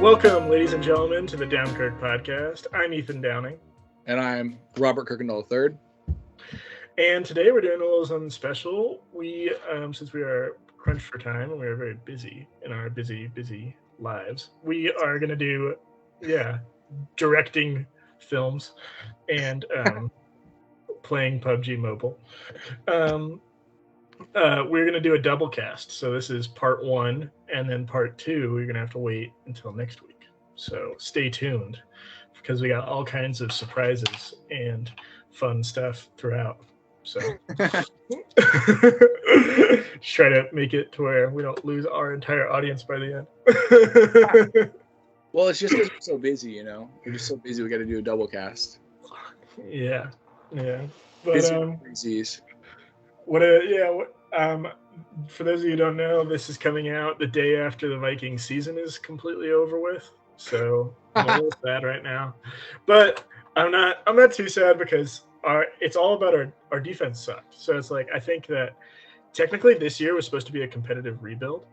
Welcome, ladies and gentlemen, to the Downkirk podcast. I'm Ethan Downing. And I'm Robert Kirkendall III. And today we're doing a little something special. We, since we are crunched for time and we are very busy in our busy lives, we are going to do, directing films and playing PUBG Mobile. We're going to do a double cast. So this is part 1, and then part 2, we're going to have to wait until next week. So stay tuned, because we got all kinds of surprises and fun stuff throughout. So just try to make it to where we don't lose our entire audience by the end. Well, it's just because we're so busy, you know. We're just so busy, we got to do a double cast. Yeah. But for those of you who don't know, this is coming out the day after the Vikings season is completely over with. So I'm a little sad right now, but I'm not too sad because it's all about our defense sucked. So it's like, I think that technically this year was supposed to be a competitive rebuild.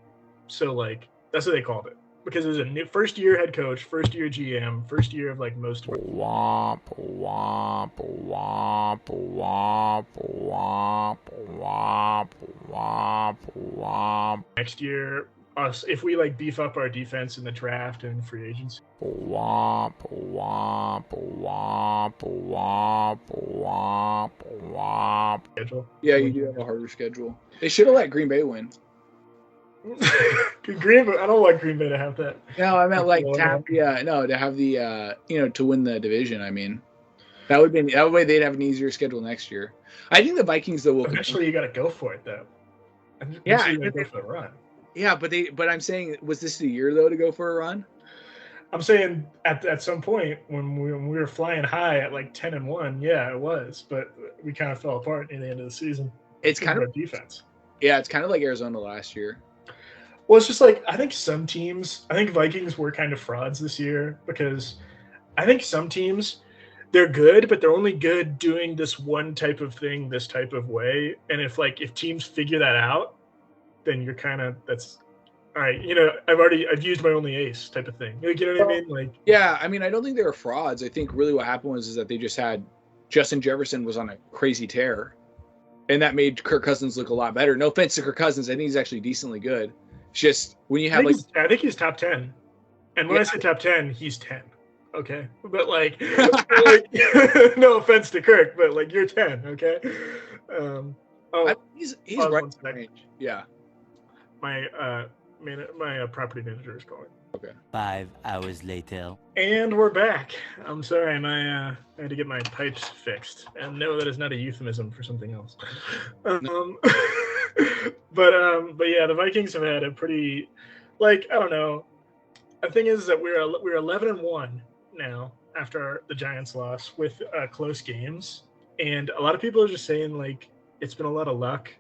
So like, that's what they called it, because it was a new first year head coach, first year GM, first year of like most of next year. Us, if we like beef up our defense in the draft and free agency. Schedule. Yeah, you do have a harder schedule. They should have let Green Bay win. Green Bay, I don't want Green Bay to have that. No, I meant like to have the to win the division. I mean, that way they'd have an easier schedule next year. I think the Vikings though will. Eventually, you got to go for it though. Yeah, you got to go for the run. Yeah, but I'm saying, was this the year though to go for a run? I'm saying at some point when we were flying high at like 10-1, yeah, it was, but we kind of fell apart in the end of the season. It's kind of defense. Yeah, it's kind of like Arizona last year. Well, it's just like, I think Vikings were kind of frauds this year, because I think some teams, they're good, but they're only good doing this one type of thing, this type of way. And if teams figure that out, then you're kind of, that's all right. You know, I've used my only ace type of thing. Like, you know what I mean? Like, yeah, I mean, I don't think they were frauds. I think really what happened is that they just had Justin Jefferson was on a crazy tear, and that made Kirk Cousins look a lot better. No offense to Kirk Cousins, I think he's actually decently good. It's just when you have I think he's top 10, and when I say top 10, he's 10. Okay, but like, no offense to Kirk, but like, you're 10. Okay. He's right in range. Yeah. My property manager is calling. Okay. 5 hours later. And we're back. I'm sorry, I had to get my pipes fixed. And no, that is not a euphemism for something else. But yeah, the Vikings have had a pretty, like, I don't know. The thing is that we're 11-1 now after the Giants loss with close games, and a lot of people are just saying like it's been a lot of luck.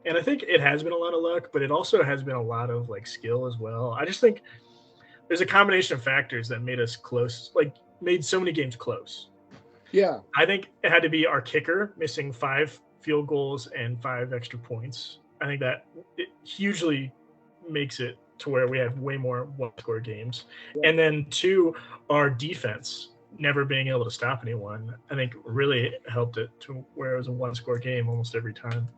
And I think it has been a lot of luck, but it also has been a lot of like skill as well. I just think there's a combination of factors that made us close, like made so many games close. Yeah. I think it had to be our kicker missing 5 field goals and 5 extra points. I think that it hugely makes it to where we have way more one-score games. Yeah. And then 2, our defense never being able to stop anyone, I think really helped it to where it was a one-score game almost every time.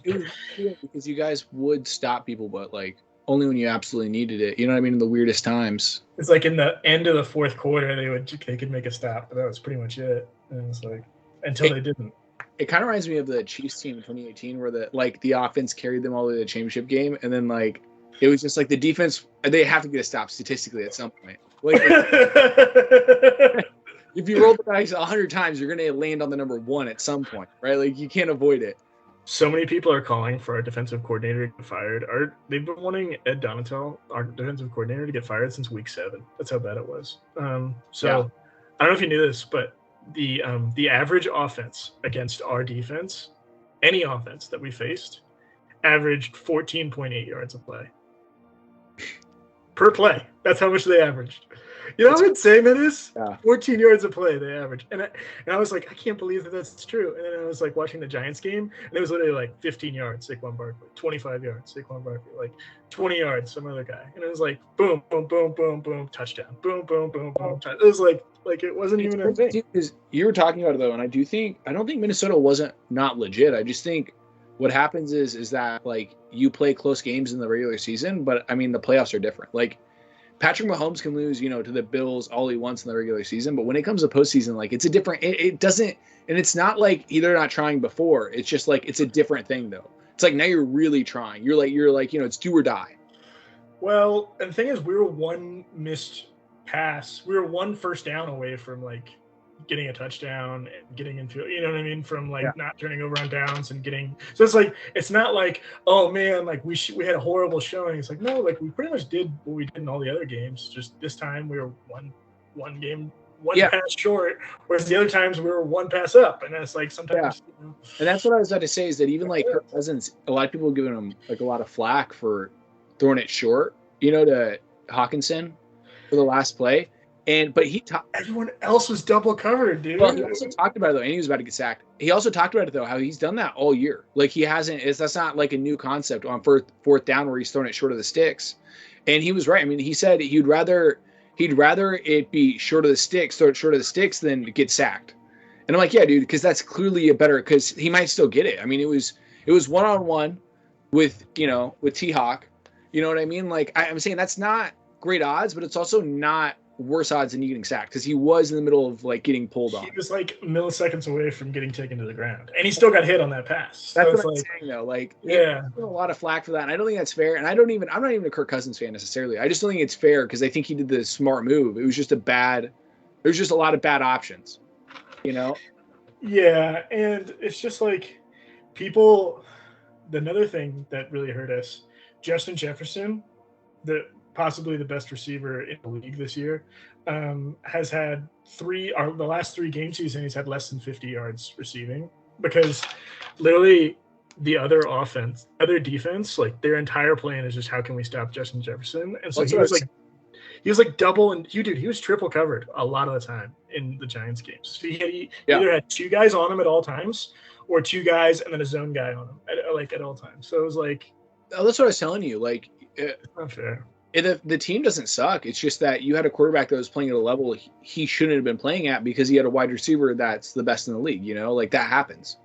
It was weird because you guys would stop people, but like only when you absolutely needed it. You know what I mean? In the weirdest times. It's like in the end of the fourth quarter, they could make a stop, but that was pretty much it. And it's like until they didn't. It kind of reminds me of the Chiefs team in 2018, where the offense carried them all the way to the championship game, and then like it was just like the defense. They have to get a stop statistically at some point. Like, if you roll the dice 100 times, you're going to land on the number 1 at some point, right? Like you can't avoid it. So many people are calling for our defensive coordinator to get fired. They've been wanting Ed Donatel, our defensive coordinator, to get fired since week 7. That's how bad it was. I don't know if you knew this, but the average offense against our defense, any offense that we faced, averaged 14.8 yards a play per play. That's how much they averaged. You know how insane that is? Yeah. 14 yards a play they average. And I was like, I can't believe that that's true. And then I was like watching the Giants game, and it was literally like 15 yards, Saquon Barkley, 25 yards, Saquon Barkley, like 20 yards, some other guy. And it was like boom, boom, boom, boom, boom, touchdown. Boom, boom, boom, boom. It was like it wasn't even a thing. Because you were talking about it though, and I don't think Minnesota wasn't not legit. I just think what happens is that like you play close games in the regular season, but I mean the playoffs are different. Like Patrick Mahomes can lose, to the Bills all he wants in the regular season, but when it comes to postseason, like it's a different. It doesn't, and it's not like either not trying before. It's just like it's a different thing though. It's like now you're really trying. You're like it's do or die. Well, and the thing is, we were one missed pass. We were one first down away from like getting a touchdown and getting into, you know what I mean, from like not turning over on downs and getting. So it's like it's not like, oh man, like we had a horrible showing. It's like no, like we pretty much did what we did in all the other games. Just this time we were one pass short, whereas the other times we were one pass up, and that's like sometimes. Yeah. And that's what I was about to say is that even like Kirk Cousins, a lot of people are giving him like a lot of flack for throwing it short, to Hawkinson for the last play. But everyone else was double covered, dude. Well, he also talked about it though, and he was about to get sacked. He also talked about it though, how he's done that all year. Like he hasn't. That's not like a new concept on fourth down where he's throwing it short of the sticks. And he was right. I mean, he said he'd rather it be short of the sticks, throw it short of the sticks, than get sacked. And I'm like, yeah, dude, because that's clearly because he might still get it. I mean, it was 1-on-1 with T-Hawk. You know what I mean? Like I'm saying that's not great odds, but it's also not worse odds than you getting sacked because he was in the middle of like getting pulled on. He was like milliseconds away from getting taken to the ground, and he still got hit on that pass. That's what I'm saying though. Like, a lot of flack for that, and I don't think that's fair. And I'm not even a Kirk Cousins fan necessarily. I just don't think it's fair because I think he did the smart move. It was just there's just a lot of bad options, Yeah, and it's just like people. Another thing that really hurt us, Justin Jefferson, possibly the best receiver in the league this year, has had the last 3 game season, he's had less than 50 yards receiving because literally the other defense, like their entire plan is just how can we stop Justin Jefferson? And so he was like double and he was triple covered a lot of the time in the Giants games. So he either had 2 guys on him at all times or 2 guys and then a zone guy on him at all times. So it was like, that's what I was telling you. Like, it's not fair. The team doesn't suck. It's just that you had a quarterback that was playing at a level he shouldn't have been playing at because he had a wide receiver that's the best in the league. Like that happens.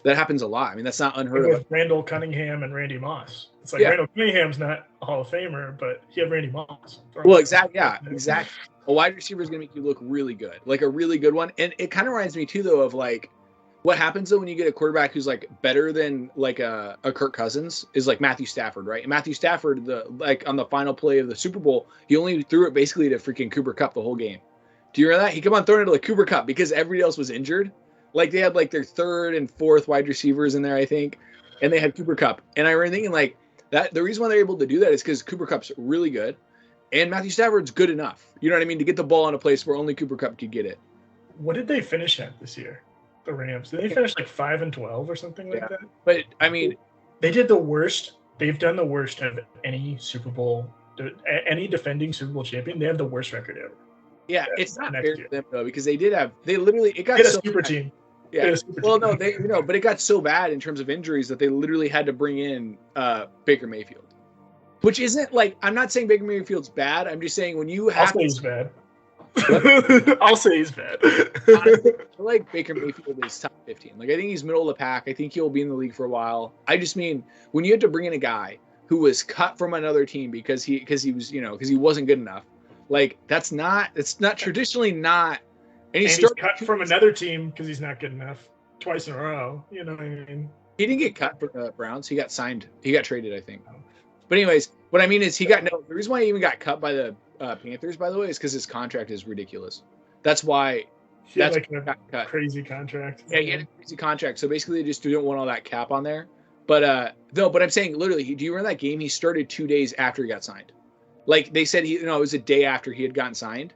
That happens a lot. I mean, that's not unheard of. Randall Cunningham and Randy Moss. It's like Randall Cunningham's not a Hall of Famer, but he had Randy Moss. Well, exactly. Yeah, exactly. A wide receiver is going to make you look really good, like a really good one. And it kind of reminds me too, though, of like what happens though when you get a quarterback who's like better than like a Kirk Cousins is like Matthew Stafford, right? And Matthew Stafford, on the final play of the Super Bowl, he only threw it basically to freaking Cooper Kupp the whole game. Do you remember that? He kept on throwing it to like Cooper Kupp because everybody else was injured. Like they had like their 3rd and 4th wide receivers in there, I think, and they had Cooper Kupp. And I remember thinking like that the reason why they're able to do that is because Cooper Kupp's really good, and Matthew Stafford's good enough. You know what I mean? To get the ball in a place where only Cooper Kupp could get it. What did they finish at this year? The Rams. Did they finish like 5-12 or something like that? But I mean, they did the worst. They've done the worst of any Super Bowl, any defending Super Bowl champion. They have the worst record ever. Yeah, it's not fair to them though because they literally it got a super team. Yeah. Well, no, but it got so bad in terms of injuries that they literally had to bring in Baker Mayfield, which isn't like I'm not saying Baker Mayfield's bad. I'm just saying when you have. I'll say he's bad. I'll say he's bad. I feel like Baker Mayfield is top 15. Like I think he's middle of the pack. I think he'll be in the league for a while. I just mean when you have to bring in a guy who was cut from another team because he was because he wasn't good enough. Like it's not traditionally not. And he's cut from another team because he's not good enough twice in a row. You know what I mean? He didn't get cut from the Browns. He got signed. He got traded, I think. But anyways, what I mean is the reason why he even got cut by the Panthers, by the way, is because his contract is ridiculous. That's why. He had like a crazy contract. Yeah, he had a crazy contract. So basically, they just didn't want all that cap on there. But but I'm saying literally, do you remember that game? He started 2 days after he got signed. Like they said, it was a day after he had gotten signed.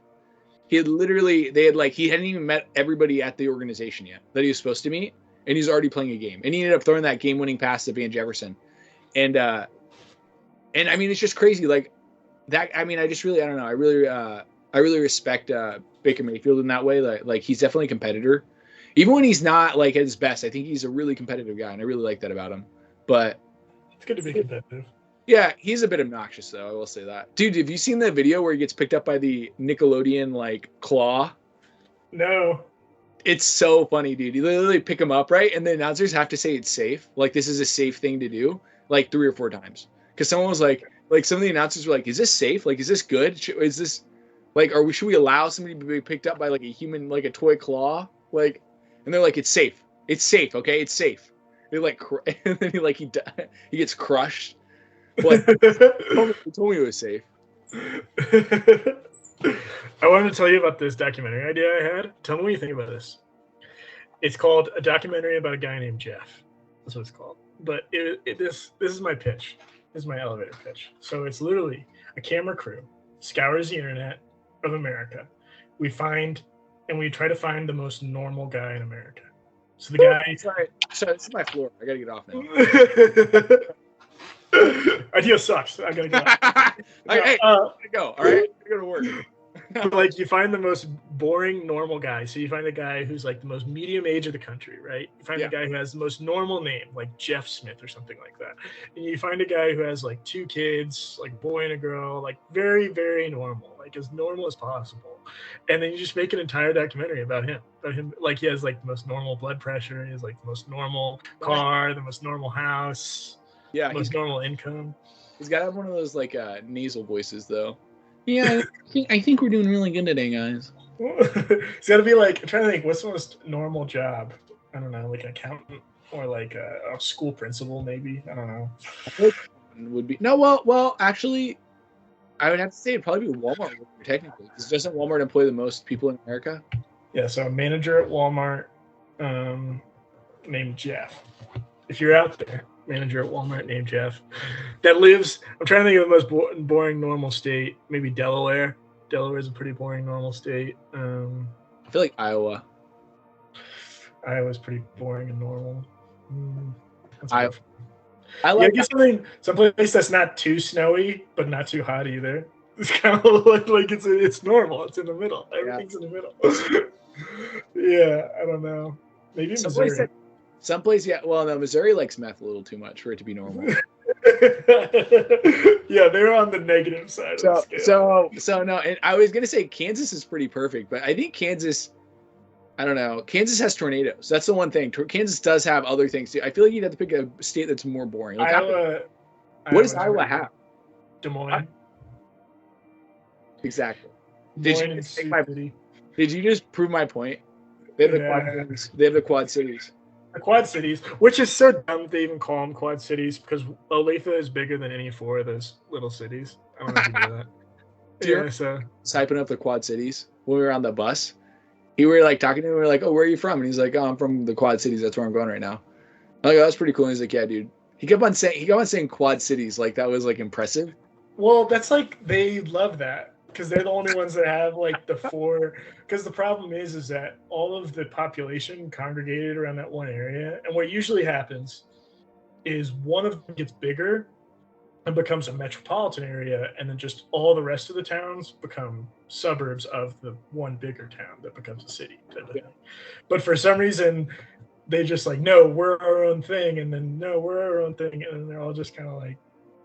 He hadn't even met everybody at the organization yet that he was supposed to meet, and he's already playing a game. And he ended up throwing that game-winning pass to Van Jefferson, and I mean it's just crazy. Like that. I mean, I don't know. I really I really respect Baker Mayfield in that way. Like he's definitely a competitor. Even when he's not like at his best, I think he's a really competitive guy, and I really like that about him. But it's good to be competitive. Yeah, he's a bit obnoxious though. I will say that. Dude, have you seen the video where he gets picked up by the Nickelodeon like claw? No. It's so funny, dude. You literally pick him up, right? And the announcers have to say it's safe. Like this is a safe thing to do, like 3 or 4 times. Because someone was like some of the announcers were like, "Is this safe? Like, is this good? Is this like, should we allow somebody to be picked up by like a human, like a toy claw? Like, and they're like, it's safe. It's safe. Okay, it's safe. They like, and then he gets crushed. What? He told me it was safe. I wanted to tell you about this documentary idea I had. Tell me what you think about this. It's called a documentary about a guy named Jeff. That's what it's called. But this is my pitch. This is my elevator pitch. So it's literally a camera crew scours the internet of America. We find and we try to find the most normal guy in America. So the guy. Sorry, this is my floor. I gotta get off now. Idea sucks. I gotta get off. Hey, gotta go. All right, I gotta go to work. Like you find the most boring normal guy. So you find the guy who's like the most medium age of the country, right? You find the guy who has the most normal name, like Jeff Smith or something like that. And you find a guy who has like 2 kids, like boy and a girl, like very, very normal, like as normal as possible. And then you just make an entire documentary about him. Like he has like the most normal blood pressure, he has like the most normal car, the most normal house, the most normal income. He's got to have one of those like nasal voices though. Yeah, I think we're doing really good today, guys. It's got to be like, I'm trying to think, what's the most normal job? I don't know, like an accountant or like a school principal, maybe. I don't know. Would be well. Actually, I would have to say it'd probably be Walmart technically, because doesn't Walmart employ the most people in America? Yeah, so a manager at Walmart named Jeff. If you're out there, manager at Walmart named Jeff that lives, I'm trying to think of the most boring normal state, maybe Delaware. Delaware's a pretty boring normal state. I feel like Iowa's pretty boring and normal. I like some place that's not too snowy but not too hot either. It's kind of like it's normal. It's in the middle. Everything's in the middle. Yeah, I don't know. Maybe Missouri. Someplace, yeah. Well, no, Missouri likes meth a little too much for it to be normal. Yeah, they're on the negative side of the scale. So no, and I was gonna say Kansas is pretty perfect, but I think Kansas, I don't know. Kansas has tornadoes. That's the one thing. Kansas does have other things too. I feel like you'd have to pick a state that's more boring. Like what does Iowa have? Des Moines. Exactly. Did you just prove my point? They have the Quad Cities. The Quad Cities, which is so dumb that they even call them Quad Cities, because Olathe is bigger than any 4 of those little cities. I don't know if you know that. Yeah, so hyping up the Quad Cities when we were on the bus. We were like talking to him. We were like, "Oh, where are you from?" And he's like, "Oh, I'm from the Quad Cities. That's where I'm going right now." I'm like, "Oh, that's pretty cool." And he's like, "Yeah, dude." He kept on saying Quad Cities, like that was like impressive. Well, that's like they love that because they're the only ones that have like the 4. Because the problem is that all of the population congregated around that one area, and what usually happens is one of them gets bigger and becomes a metropolitan area, and then just all the rest of the towns become suburbs of the one bigger town that becomes a city. But for some reason, they just like, no, we're our own thing, and then no, we're our own thing, and then they're all just kind of like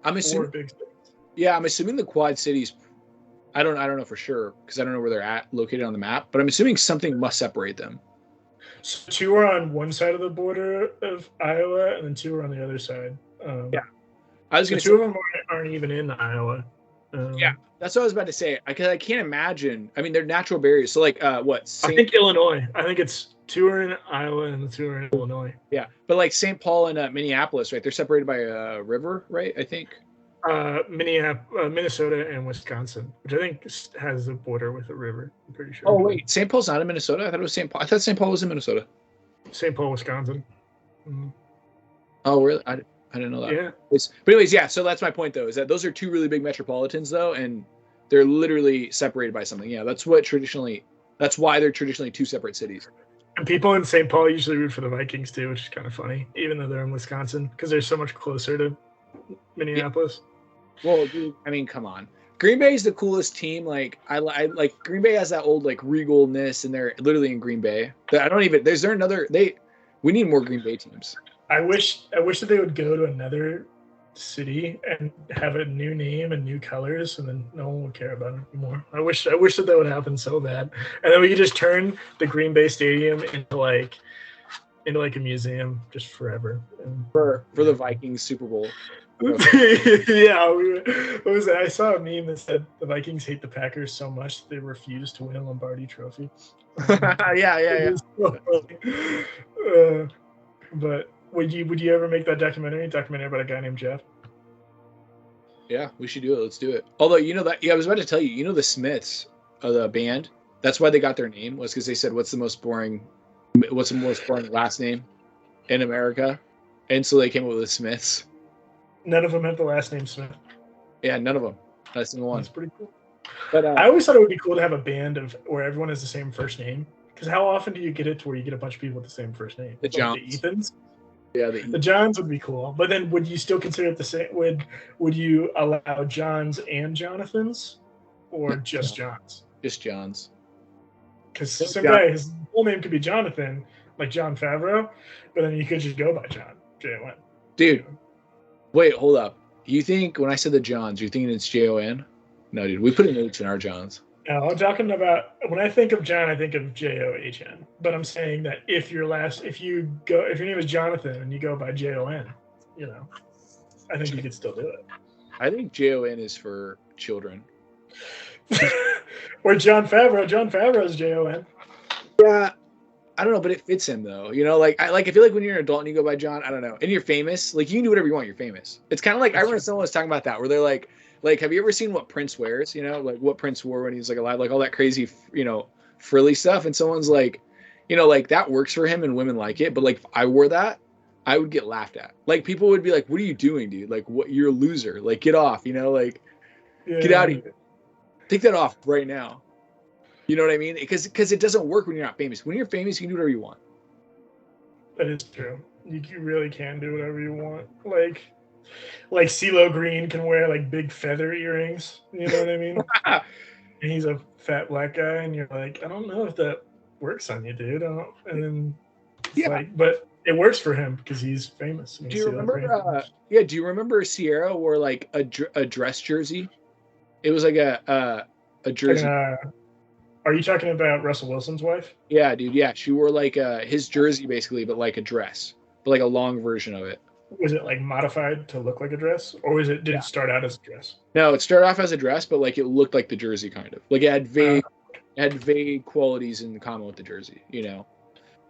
4 big cities. Yeah, I'm assuming the Quad Cities. I don't know for sure because I don't know where they're located on the map, but I'm assuming something must separate them. So 2 are on one side of the border of Iowa, and then 2 are on the other side. Yeah, I was going to say 2 of them aren't even in Iowa. Yeah, that's what I was about to say. I can't imagine. I mean, they're natural barriers. So like, what? I think Illinois. I think it's 2 are in Iowa and the 2 are in Illinois. Yeah, but like St. Paul and Minneapolis, right? They're separated by a river, right? I think. Minnesota and Wisconsin, which I think has a border with a river. I'm pretty sure. Oh wait, St. Paul's not in Minnesota. I thought it was St. Paul. I thought St. Paul was in Minnesota. St. Paul, Wisconsin. Mm-hmm. Oh really? I didn't know that. Yeah. But anyways, yeah. So that's my point though, is that those are 2 really big metropolitans though, and they're literally separated by something. Yeah, that's why they're traditionally 2 separate cities. And people in St. Paul usually root for the Vikings too, which is kind of funny, even though they're in Wisconsin, because they're so much closer to Minneapolis. Well, dude, I mean, come on. Green Bay is the coolest team. Like I like Green Bay has that old like regalness, and they're literally in Green Bay. I don't even. Is there another? We need more Green Bay teams. I wish that they would go to another city and have a new name and new colors, and then no one would care about it anymore. I wish that would happen so bad, and then we could just turn the Green Bay Stadium into like a museum just forever. And, for the Vikings Super Bowl. Yeah, I saw a meme that said the Vikings hate the Packers so much that they refuse to win a Lombardi Trophy. Yeah. But would you ever make that documentary about a guy named Jeff? Yeah, we should do it. Let's do it. Although I was about to tell you, the Smiths, the band. That's why they got their name, was because they said, "What's the most boring last name in America?" And so they came up with the Smiths. None of them have the last name Smith. Yeah, none of them. That's the one. That's pretty cool. But I always thought it would be cool to have a band where everyone has the same first name. Because how often do you get it to where you get a bunch of people with the same first name? The Johns. Like the Ethans? Yeah, the Johns would be cool. But then would you still consider it the same? Would you allow Johns and Jonathans? Or just Johns? Just Johns. Because some guy, his full name could be Jonathan, like John Favreau, but then you could just go by John. J-O-N. Dude. Wait, hold up. You think when I said the Johns, you're thinking it's Jon? No, dude. We put an H in our Johns. No, I'm talking about when I think of John, I think of John. But I'm saying that if your name is Jonathan and you go by Jon, I think you could still do it. I think Jon is for children. Or John Favreau. John Favreau's Jon. Yeah. I don't know, but it fits him though. I feel like when you're an adult and you go by John, I don't know, and you're famous, like you can do whatever you want. You're famous. It's kind of like I remember someone was talking about that, where they're like, have you ever seen what Prince wears? Like what Prince wore when he was like alive, like all that crazy, frilly stuff. And someone's like, like that works for him and women like it, but like if I wore that, I would get laughed at. Like people would be like, "What are you doing, dude? Like what? You're a loser. Like get off. Get out of here. Take that off right now." You know what I mean? Because it doesn't work when you're not famous. When you're famous, you can do whatever you want. That is true. You really can do whatever you want. Like CeeLo Green can wear like big feather earrings. You know what I mean? And he's a fat black guy, and you're like, I don't know if that works on you, dude. And then but it works for him because he's famous. Do you remember? Do you remember Sierra wore like a dress jersey? It was like a jersey. Are you talking about Russell Wilson's wife? Yeah, dude. Yeah, she wore like his jersey basically, but like a dress, but like a long version of it. Was it like modified to look like a dress, or did it start out as a dress? No, it started off as a dress, but like it looked like the jersey kind of. Like it had vague qualities in common with the jersey,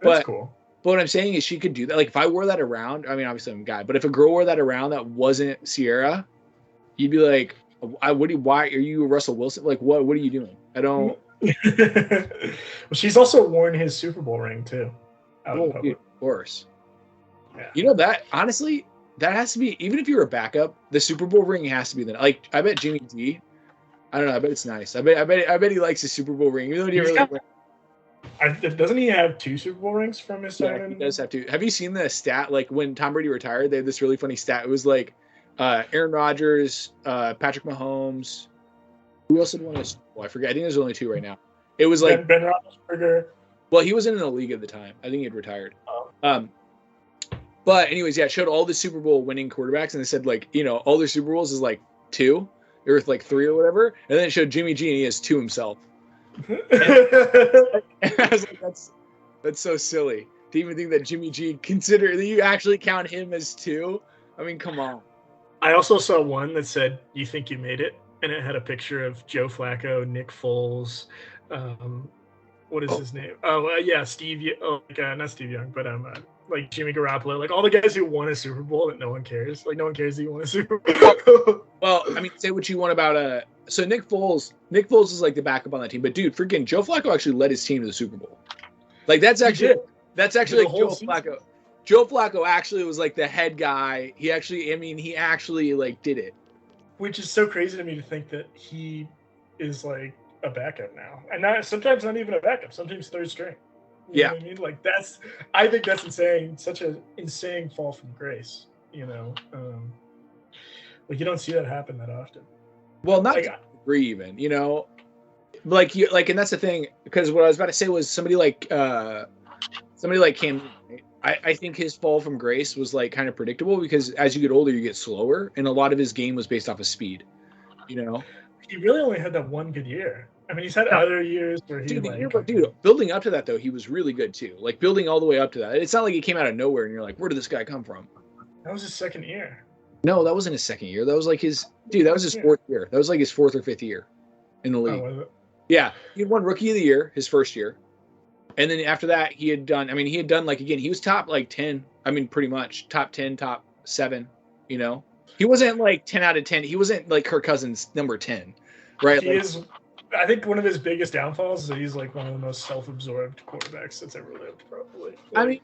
That's cool. But what I'm saying is she could do that. Like if I wore that around, I mean, obviously I'm a guy, but if a girl wore that around that wasn't Sierra, you'd be like, why are you a Russell Wilson? Like what are you doing? I don't. Well, she's also worn his Super Bowl ring too. Dude, of course. Yeah. That honestly, that has to be, even if you're a backup, the Super Bowl ring has to be like I bet Jimmy G. I don't know. I bet it's nice. I bet he likes his Super Bowl ring. Even though he really doesn't he have 2 Super Bowl rings from his time? Yeah, he does have 2. Have you seen the stat? Like when Tom Brady retired, they had this really funny stat. It was like Aaron Rodgers, Patrick Mahomes. Who else had won a Super Bowl? I forget. I think there's only 2 right now. It was like Ben Roethlisberger. Well, he wasn't in the league at the time. I think he had retired. Oh. But anyways, it showed all the Super Bowl winning quarterbacks, and they said like, all their Super Bowls is like 2 or like 3 or whatever, and then it showed Jimmy G and he has 2 himself. And I was like, that's so silly to even think that Jimmy G consider that you actually count him as 2. I mean, come on. I also saw one that said, "You think you made it?" and it had a picture of Joe Flacco, Nick Foles, what is his name? Steve. Not Steve Young, but like Jimmy Garoppolo, like all the guys who won a Super Bowl that no one cares. Like no one cares that you won a Super Bowl. Well, I mean, say what you want about so Nick Foles is like the backup on that team, but dude, freaking Joe Flacco actually led his team to the Super Bowl. Like that's actually like Joe Flacco. Joe Flacco actually was like the head guy. He actually like did it. Which is so crazy to me to think that he is like a backup now, and sometimes not even a backup. Sometimes third string. You know what I mean? Like I think that's insane. Such an insane fall from grace. Like you don't see that happen that often. Well, not agree even, you know, like and that's the thing, because what I was about to say was somebody like Cam. I think his fall from grace was like kind of predictable because as you get older, you get slower, and a lot of his game was based off of speed. You know, he really only had that one good year. I mean, he's had other years where he building up to that though, he was really good too. Like building all the way up to that, it's not like he came out of nowhere and you're like, where did this guy come from? That was his second year. No, that wasn't his second year. That was like that was his fourth year. That was like his fourth or fifth year in the league. Oh, was it? Yeah, he had won Rookie of the Year his first year. And then after that, he had done like, again, he was top like 10. I mean, pretty much top 10, top 7, you know? He wasn't like 10 out of 10. He wasn't like Kirk Cousins number 10, right? He is, I think one of his biggest downfalls is that he's like one of the most self-absorbed quarterbacks that's ever lived, probably. Like, I mean,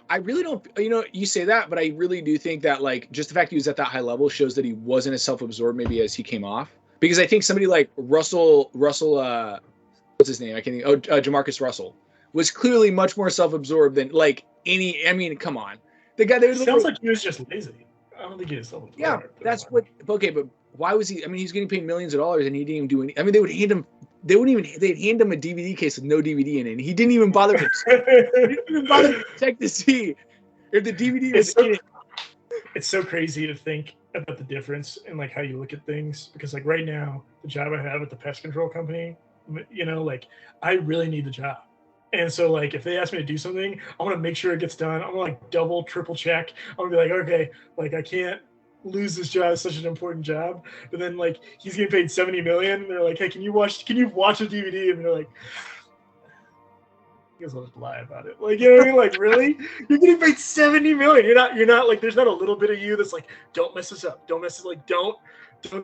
I really don't, you know, you say that, but I really do think that like just the fact he was at that high level shows that he wasn't as self-absorbed maybe as he came off. Because I think somebody like Russell, what's his name? I can't think. Jamarcus Russell was clearly much more self-absorbed than like any. I mean, come on, the guy. It sounds like he was just lazy. I don't think he was self-absorbed. Yeah, that's what. Okay, but why was he? I mean, he's getting paid millions of dollars, and he didn't even do any. I mean, they would hand him. They'd hand him a DVD case with no DVD in it, and he didn't even bother to check to see if the DVD was in it. It's so crazy to think about the difference in like how you look at things, because like right now, the job I have at the pest control company, you know, like I really need the job. And so, like, if they ask me to do something, I want to make sure it gets done. I want to, like, double, triple check. I'm going to be like, okay, like, I can't lose this job. It's such an important job. But then, like, he's getting paid $70 million. And they're like, hey, can you watch a DVD? And they're like, you guys will just lie about it. Like, you know what I mean? Like, really? You're getting paid $70 million. You're not, like, there's not a little bit of you that's like, don't mess this up. Don't mess it, like, don't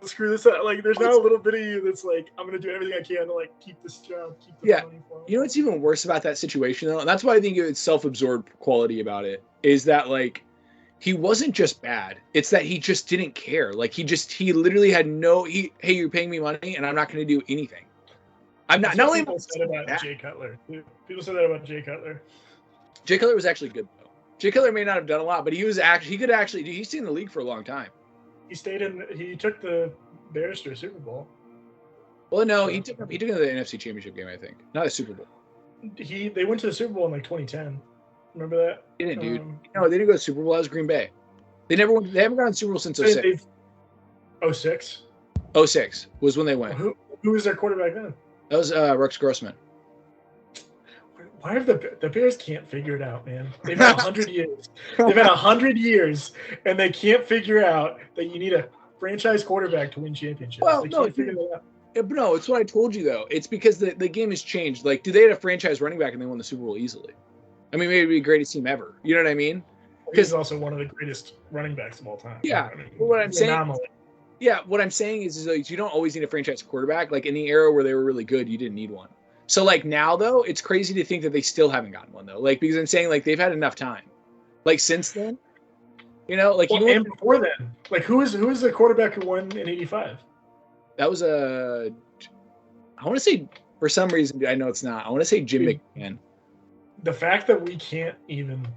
screw this up. Like, there's not a little bit of you that's like, I'm gonna do everything I can to like keep this job, keep the money for him. You know what's even worse about that situation though, and that's why I think it's self-absorbed quality about it, is that like he wasn't just bad, it's that he just didn't care. Like he literally had hey, you're paying me money and I'm not gonna do anything. I'm not only people said about Jay Cutler. People said that about Jay Cutler. Jay Cutler was actually good though. Jay Cutler may not have done a lot, but he's stayed in the league for a long time. He took the Bears to a Super Bowl. Well, no, he took him to the NFC Championship game, I think. Not a Super Bowl. They went to the Super Bowl in like 2010. Remember that? They didn't, dude. No, they didn't go to the Super Bowl. That was Green Bay. They haven't gone to the Super Bowl since 06. 06? 06 was when they went. Who was their quarterback then? That was Rex Grossman. Why have the Bears can't figure it out, man? They've had 100 years. They've had 100 years, and they can't figure out that you need a franchise quarterback to win championships. Well, they no, can't figure that out. No, it's what I told you though. It's because the game has changed. Like, they had a franchise running back and they won the Super Bowl easily. I mean, maybe the greatest team ever. You know what I mean? Because he's also one of the greatest running backs of all time. Yeah. I mean, well, what I'm saying is like, you don't always need a franchise quarterback. Like in the era where they were really good, you didn't need one. So like now though, it's crazy to think that they still haven't gotten one though. Like, because I'm saying like they've had enough time. Like since then, you know, like and before then, like who is the quarterback who won in '85? That was I want to say, for some reason, I know it's not. I want to say Jim McMahon. The fact that we can't even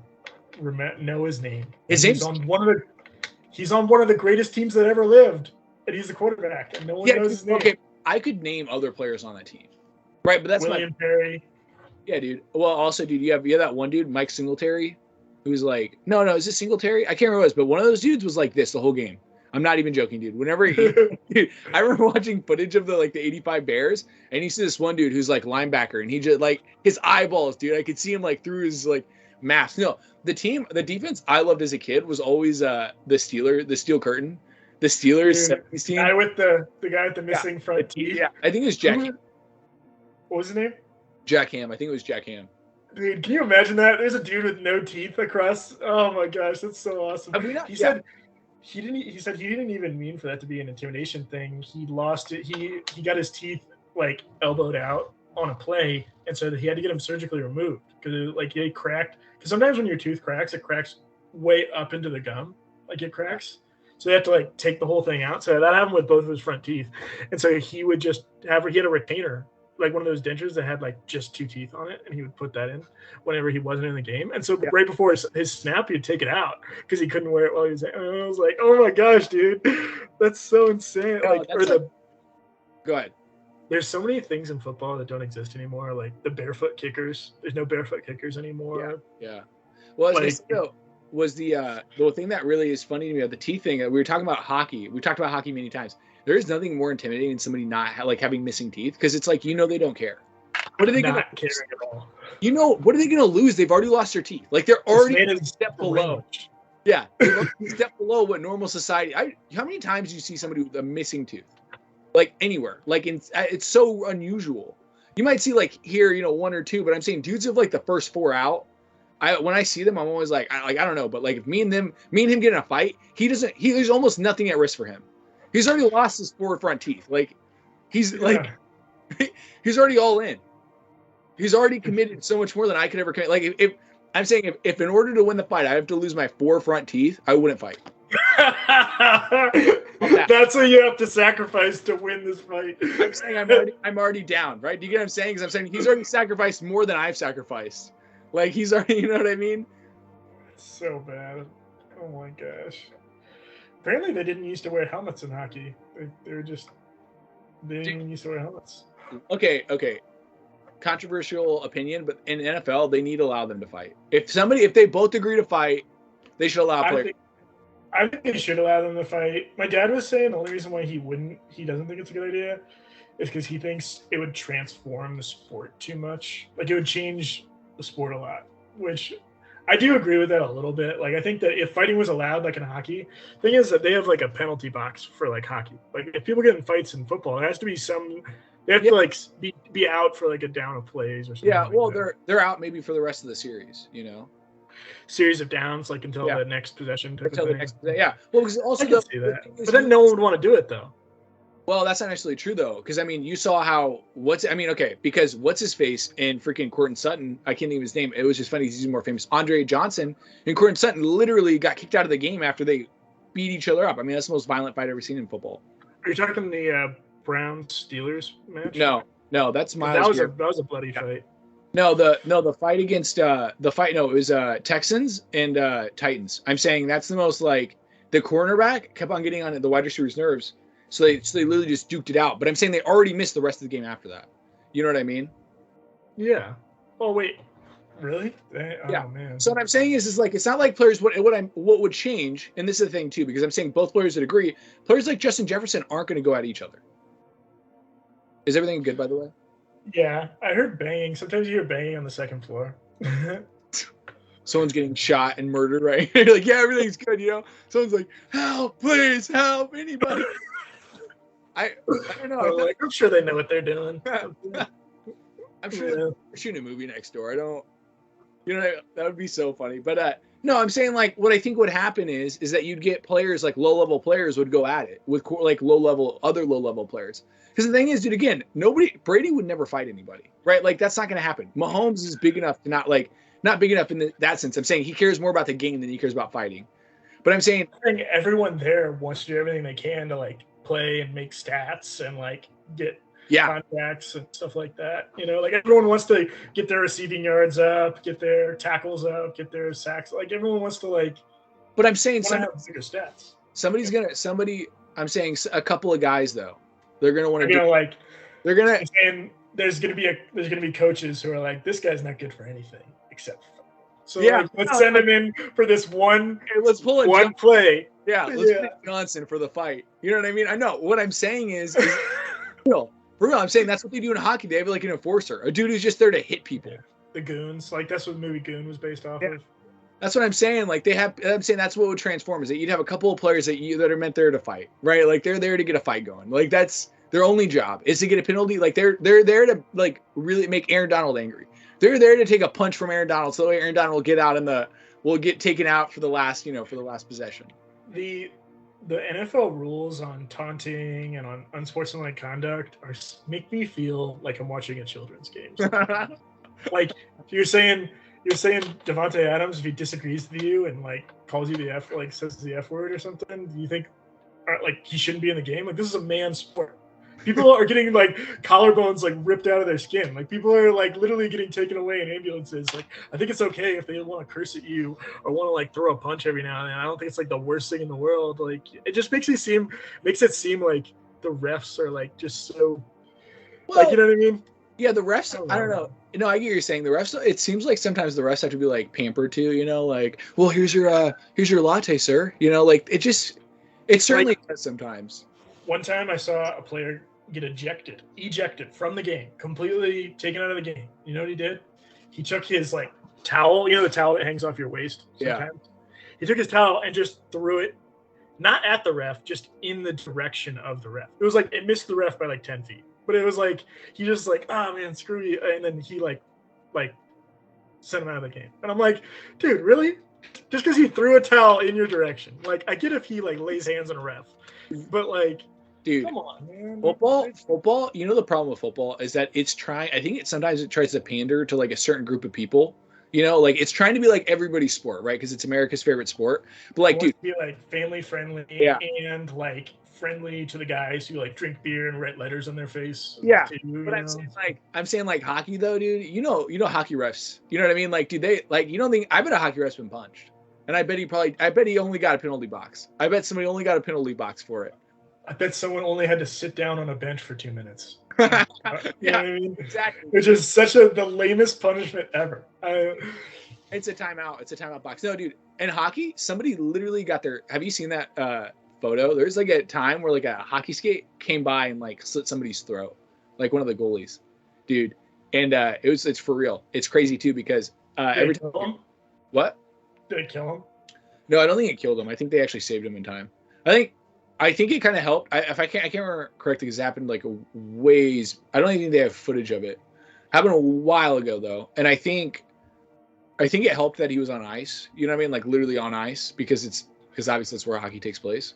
know his name. He's on one of the greatest teams that ever lived, and he's the quarterback, and no one knows his name. Okay, I could name other players on that team. Right, but that's William Perry. Yeah, dude. Well, also, dude, you have that one dude, Mike Singletary, who's like, no, is it Singletary? I can't remember what it was, but one of those dudes was like this the whole game. I'm not even joking, dude. Whenever dude, I remember watching footage of the 85 Bears, and you see this one dude who's like linebacker, and he just like his eyeballs, dude. I could see him like through his like mask. No, the defense I loved as a kid was always the Steel Curtain, the Steelers 70s team. The guy with the missing front teeth. Yeah, I think it was Jack. What was his name? Jack Ham. I think it was Jack Ham. Dude, can you imagine that? There's a dude with no teeth across. Oh my gosh, that's so awesome. I mean, he said he didn't even mean for that to be an intimidation thing. He lost it. He got his teeth like elbowed out on a play, and so he had to get them surgically removed because like they cracked. Because sometimes when your tooth cracks, it cracks way up into the gum, like it cracks. So they have to like take the whole thing out. So that happened with both of his front teeth, and so he would just he had a retainer, like one of those dentures that had like just 2 teeth on it, and he would put that in whenever he wasn't in the game. And so right before his snap, he'd take it out because he couldn't wear it while he was there. And I was like, oh my gosh, dude, that's so insane. Go ahead. There's so many things in football that don't exist anymore, like the barefoot kickers. There's no barefoot kickers anymore. Yeah. Well, I was gonna Like- say, though, was the thing that really is funny to me, the teeth thing. We were talking about hockey. We talked about hockey many times. There is nothing more intimidating than somebody not like having missing teeth, because it's like, they don't care. What are they going Not to caring at all. What are they going to lose? They've already lost their teeth. Like, they're already a step below. Yeah, they're already a step below what normal society. How many times do you see somebody with a missing tooth? Like anywhere. Like it's so unusual. You might see like here, 1 or 2, but I'm saying dudes have like the first 4 out. When I see them, I'm always like, I don't know, but like if me and him get in a fight, there's almost nothing at risk for him. He's already lost his 4 front teeth. Like he's already all in. He's already committed so much more than I could ever commit. Like if I'm saying if in order to win the fight, I have to lose my 4 front teeth, I wouldn't fight. That's what you have to sacrifice to win this fight. I'm saying I'm already down, right? Do you get what I'm saying? Because I'm saying he's already sacrificed more than I've sacrificed. Like he's already, you know what I mean? So bad. Oh my gosh. Apparently they didn't used to wear helmets in hockey. They didn't even used to wear helmets. Okay. Controversial opinion, but in NFL they need to allow them to fight. If they both agree to fight, they should allow players. I think they should allow them to fight. My dad was saying the only reason why he doesn't think it's a good idea is because he thinks it would transform the sport too much. Like it would change the sport a lot, which I do agree with that a little bit. Like I think that if fighting was allowed, like in hockey, thing is that they have like a penalty box for like hockey. Like if people get in fights in football, there has to be they have to like be out for like a down of plays or something. Yeah, like well, that. they're out maybe for the rest of the series, Series of downs, like until the next possession. Until the next, yeah. Well, because also I can see that, but then no one would want to do it though. Well, that's not necessarily true though, because I mean, you saw how because what's his face and freaking Courtney Sutton, I can't think of his name. It was just funny. He's more famous. Andre Johnson and Courtney Sutton literally got kicked out of the game after they beat each other up. I mean, that's the most violent fight I've ever seen in football. Are you talking the Browns Steelers match? No, that's Miles. That was a bloody fight. No, the fight against it was Texans and Titans. I'm saying that's the most like the cornerback kept on getting on the wide receiver's nerves. So they literally just duked it out. But I'm saying they already missed the rest of the game after that. You know what I mean? Yeah. Oh wait, really? Yeah. Oh man. So what I'm saying is like it's not like players what would change, and this is the thing too, because I'm saying both players would agree. Players like Justin Jefferson aren't going to go at each other. Is everything good, by the way? Yeah, I heard banging. Sometimes you hear banging on the second floor. Someone's getting shot and murdered, right? You're like, yeah, everything's good, Someone's like, help, please, help, anybody. I don't know. I'm sure they know what they're doing. I'm sure they're shooting a movie next door. That would be so funny. But no, I'm saying like what I think would happen is that you'd get players like low-level players would go at it with like other low-level players. Because the thing is, dude, again, Brady would never fight anybody, right? Like that's not going to happen. Mahomes is big enough to not big enough in that sense. I'm saying he cares more about the game than he cares about fighting. But I'm saying I think everyone there wants to do everything they can to like play and make stats and like get contracts and stuff like that. Like everyone wants to get their receiving yards up, get their tackles up, get their sacks. Like everyone wants to like. But I'm saying have bigger stats. I'm saying a couple of guys though. They're gonna want to They're gonna. And there's gonna be coaches who are like, this guy's not good for anything except. So let's send him in for this one. Okay, let's pull one play. Yeah, let's put Johnson for the fight. You know what I mean? I know. What I'm saying is for real. I'm saying that's what they do in hockey. They have like an enforcer, a dude who's just there to hit people. Yeah. The goons, like that's what the movie Goon was based off of. That's what I'm saying. Like I'm saying that's what would transform is that you'd have a couple of players that are meant there to fight, right? Like they're there to get a fight going. Like that's their only job is to get a penalty. Like they're there to like really make Aaron Donald angry. They're there to take a punch from Aaron Donald, so Aaron Donald will get out will get taken out for the last possession. The NFL rules on taunting and on unsportsmanlike conduct make me feel like I'm watching a children's game. Like you're saying Devontae Adams, if he disagrees with you and like calls you the F, like says the F word or something, do you think like he shouldn't be in the game? Like this is a man's sport. People are getting like collarbones like ripped out of their skin. Like people are like literally getting taken away in ambulances. Like I think it's okay if they want to curse at you or want to like throw a punch every now and then. I don't think it's like the worst thing in the world. Like it just makes it seem like the refs are like just so, Well, like, you know what I mean? yeah, the refs. I don't know. No, I get what you're saying. The refs. It seems like sometimes the refs have to be like pampered too. You know, like, well, here's your latte, sir. You know, like it certainly does sometimes. One time I saw a player get ejected from the game, completely taken out of the game. You know what he did? He took his like towel, the towel that hangs off your waist sometimes. Yeah. He took his towel and just threw it, not at the ref, just in the direction of the ref. It was like it missed the ref by like 10 feet. But it was like he just like, oh man, screw you. And then he like sent him out of the game. And I'm like, dude, really? Just because he threw a towel in your direction. Like, I get if he like lays hands on a ref. But like, dude, come on, man. Football, the problem with football is that I think sometimes it tries to pander to like a certain group of people. Like it's trying to be like everybody's sport, right? Because it's America's favorite sport. But like, dude, be like family friendly and like friendly to the guys who like drink beer and write letters on their face. Yeah, too, but I'm saying like hockey though, dude. You know hockey refs. You know what I mean? Like, dude, I bet a hockey ref's been punched, and I bet he only got a penalty box. I bet somebody only got a penalty box for it. I bet someone only had to sit down on a bench for 2 minutes. You know what I mean? Exactly. Which is such the lamest punishment ever. It's a timeout. It's a timeout box. No, dude. In hockey, somebody literally got their. Have you seen that photo? There's like a time where like a hockey skate came by and like slit somebody's throat, like one of the goalies, dude. And it's for real. It's crazy too because every time. Kill him? What? Did it kill him? No, I don't think it killed him. I think they actually saved him in time. I think it kind of helped. I can't remember correctly because it happened like ways. I don't even think they have footage of it. Happened a while ago though, and I think it helped that he was on ice. You know what I mean? Like literally on ice because obviously that's where hockey takes place.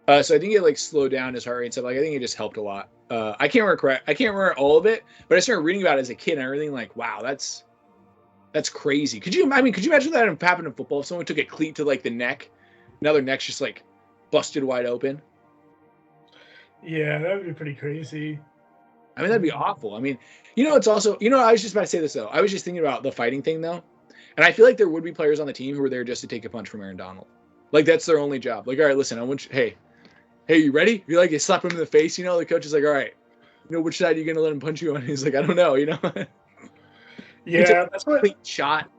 So I think it like slowed down his heart rate and stuff. Like I think it just helped a lot. I can't remember all of it, but I started reading about it as a kid and everything. Like, wow, that's crazy. Could you imagine that happened in football? If someone took a cleat to like the neck, now their neck's just like busted wide open. Yeah, that would be pretty crazy. I mean, that'd be awful. I mean, it's also, I was just about to say this though. I was just thinking about the fighting thing though. And I feel like there would be players on the team who were there just to take a punch from Aaron Donald. Like that's their only job. Like, all right, listen, I want you, hey, you ready? You like, you slap him in the face, the coach is like, all right, which side are you going to let him punch you on? He's like, I don't know, Yeah, that's what shot.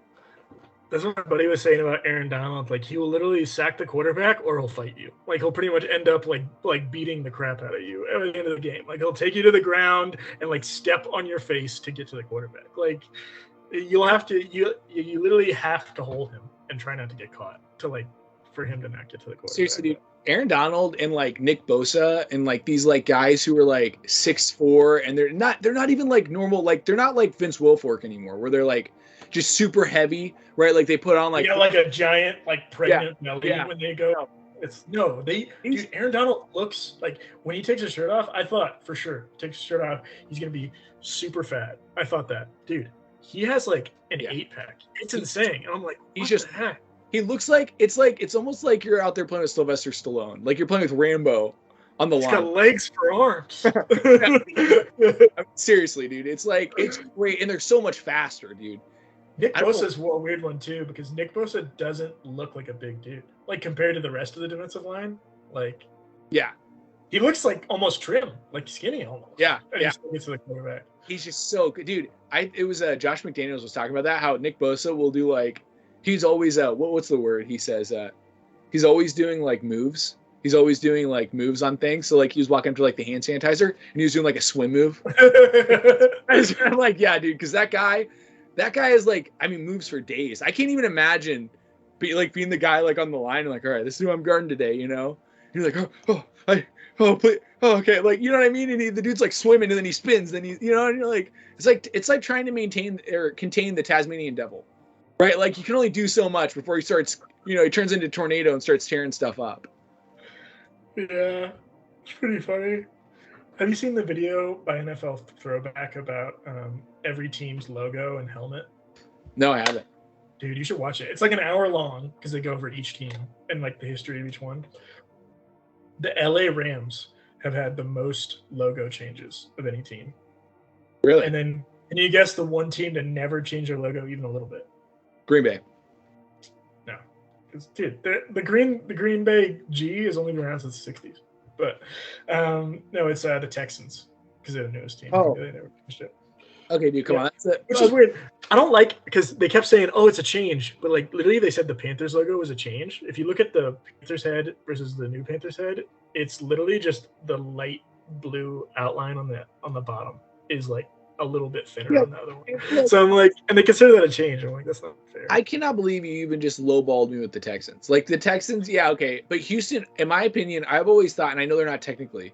That's what my buddy was saying about Aaron Donald. Like, he will literally sack the quarterback or he'll fight you. Like, he'll pretty much end up like beating the crap out of you at the end of the game. Like, he'll take you to the ground and like step on your face to get to the quarterback. Like, you literally have to hold him and try not to get caught for him to not get to the quarterback. Seriously, dude. Aaron Donald and like Nick Bosa and like these like guys who are like 6'4" and they're not even like normal, like they're not like Vince Wilfork anymore, where they're like just super heavy, right? Like they put on like like a giant like pregnant belly when they go. Dude, Aaron Donald looks like when he takes his shirt off. I thought for sure takes his shirt off, he's gonna be super fat. I thought that, dude. He has like an 8-pack. It's insane. And I'm like, what the heck? He looks like it's almost like you're out there playing with Sylvester Stallone, like you're playing with Rambo on the line. He's got legs for arms. Seriously, dude, it's great, and they're so much faster, dude. Nick Bosa's a weird one too because Nick Bosa doesn't look like a big dude, like compared to the rest of the defensive line. Like, yeah, he looks like almost trim, like skinny almost. Yeah, and he still gets to the quarterback. He's just so good, dude. It was Josh McDaniels was talking about that, how Nick Bosa will do like. He's always what's the word he says? He's always doing like moves. He's always doing like moves on things. So like he was walking up to like the hand sanitizer and he was doing like a swim move. I'm like, yeah, dude, because that guy is like, I mean, moves for days. I can't even imagine being the guy like on the line and like, all right, this is who I'm guarding today, You're like, please, okay, like you know what I mean? And the dude's like swimming and then he spins, then and you're like, it's like trying to maintain or contain the Tasmanian devil. Right, like you can only do so much before he starts. He turns into a tornado and starts tearing stuff up. Yeah, it's pretty funny. Have you seen the video by NFL Throwback about every team's logo and helmet? No, I haven't. Dude, you should watch it. It's like an hour long because they go over each team and like the history of each one. The LA Rams have had the most logo changes of any team. Really? And then can you guess the one team to never change their logo even a little bit? Green Bay. No, because dude, the Green Bay G has only been around since the 60s. But no, it's the Texans because they're the newest team. Oh. They never finished it. Okay, dude, come on. That's it. Which is weird. I don't like because they kept saying, "Oh, it's a change," but like literally, they said the Panthers logo was a change. If you look at the Panthers head versus the new Panthers head, it's literally just the light blue outline on the bottom is like a little bit thinner on the other one. So I'm like, and they consider that a change. I'm like, that's not fair. I cannot believe you even just lowballed me with the Texans. Like the Texans, yeah, okay, but Houston, in my opinion, I've always thought, and I know they're not technically,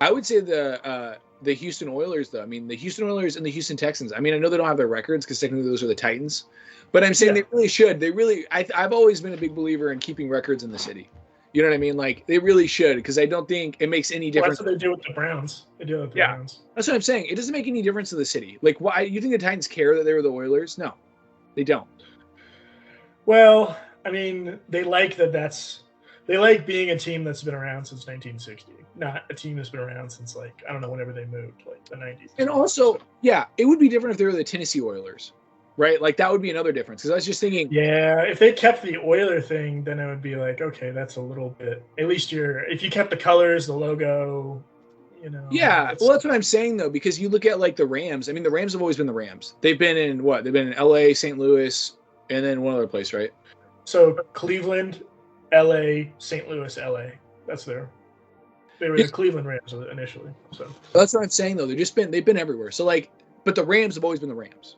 I would say the Houston Oilers, though. I mean, the Houston Oilers and the Houston Texans. I mean, I know they don't have their records because technically those are the Titans, but I'm saying they really should. They really, I've always been a big believer in keeping records in the city. You know what I mean? Like they really should, because I don't think it makes any difference. Well, that's what they do with the Browns. They do it with the Browns. That's what I'm saying. It doesn't make any difference to the city. Like, why you think the Titans care that they were the Oilers? No, they don't. Well, I mean, they like they like being a team that's been around since 1960, not a team that's been around since like I don't know whenever they moved, like the 90s. And also, yeah, it would be different if they were the Tennessee Oilers, right? Like that would be another difference. Because I was just thinking, yeah, if they kept the Oiler thing, then it would be like, okay, that's a little bit. At least if you kept the colors, the logo, you know. Yeah, well, that's what I'm saying though, because you look at like the Rams. I mean, the Rams have always been the Rams. They've been in what? They've been in L.A., St. Louis, and then one other place, right? So Cleveland, L.A., St. Louis, L.A. They were the Cleveland Rams initially. So that's what I'm saying though. They've been everywhere. So like, but the Rams have always been the Rams.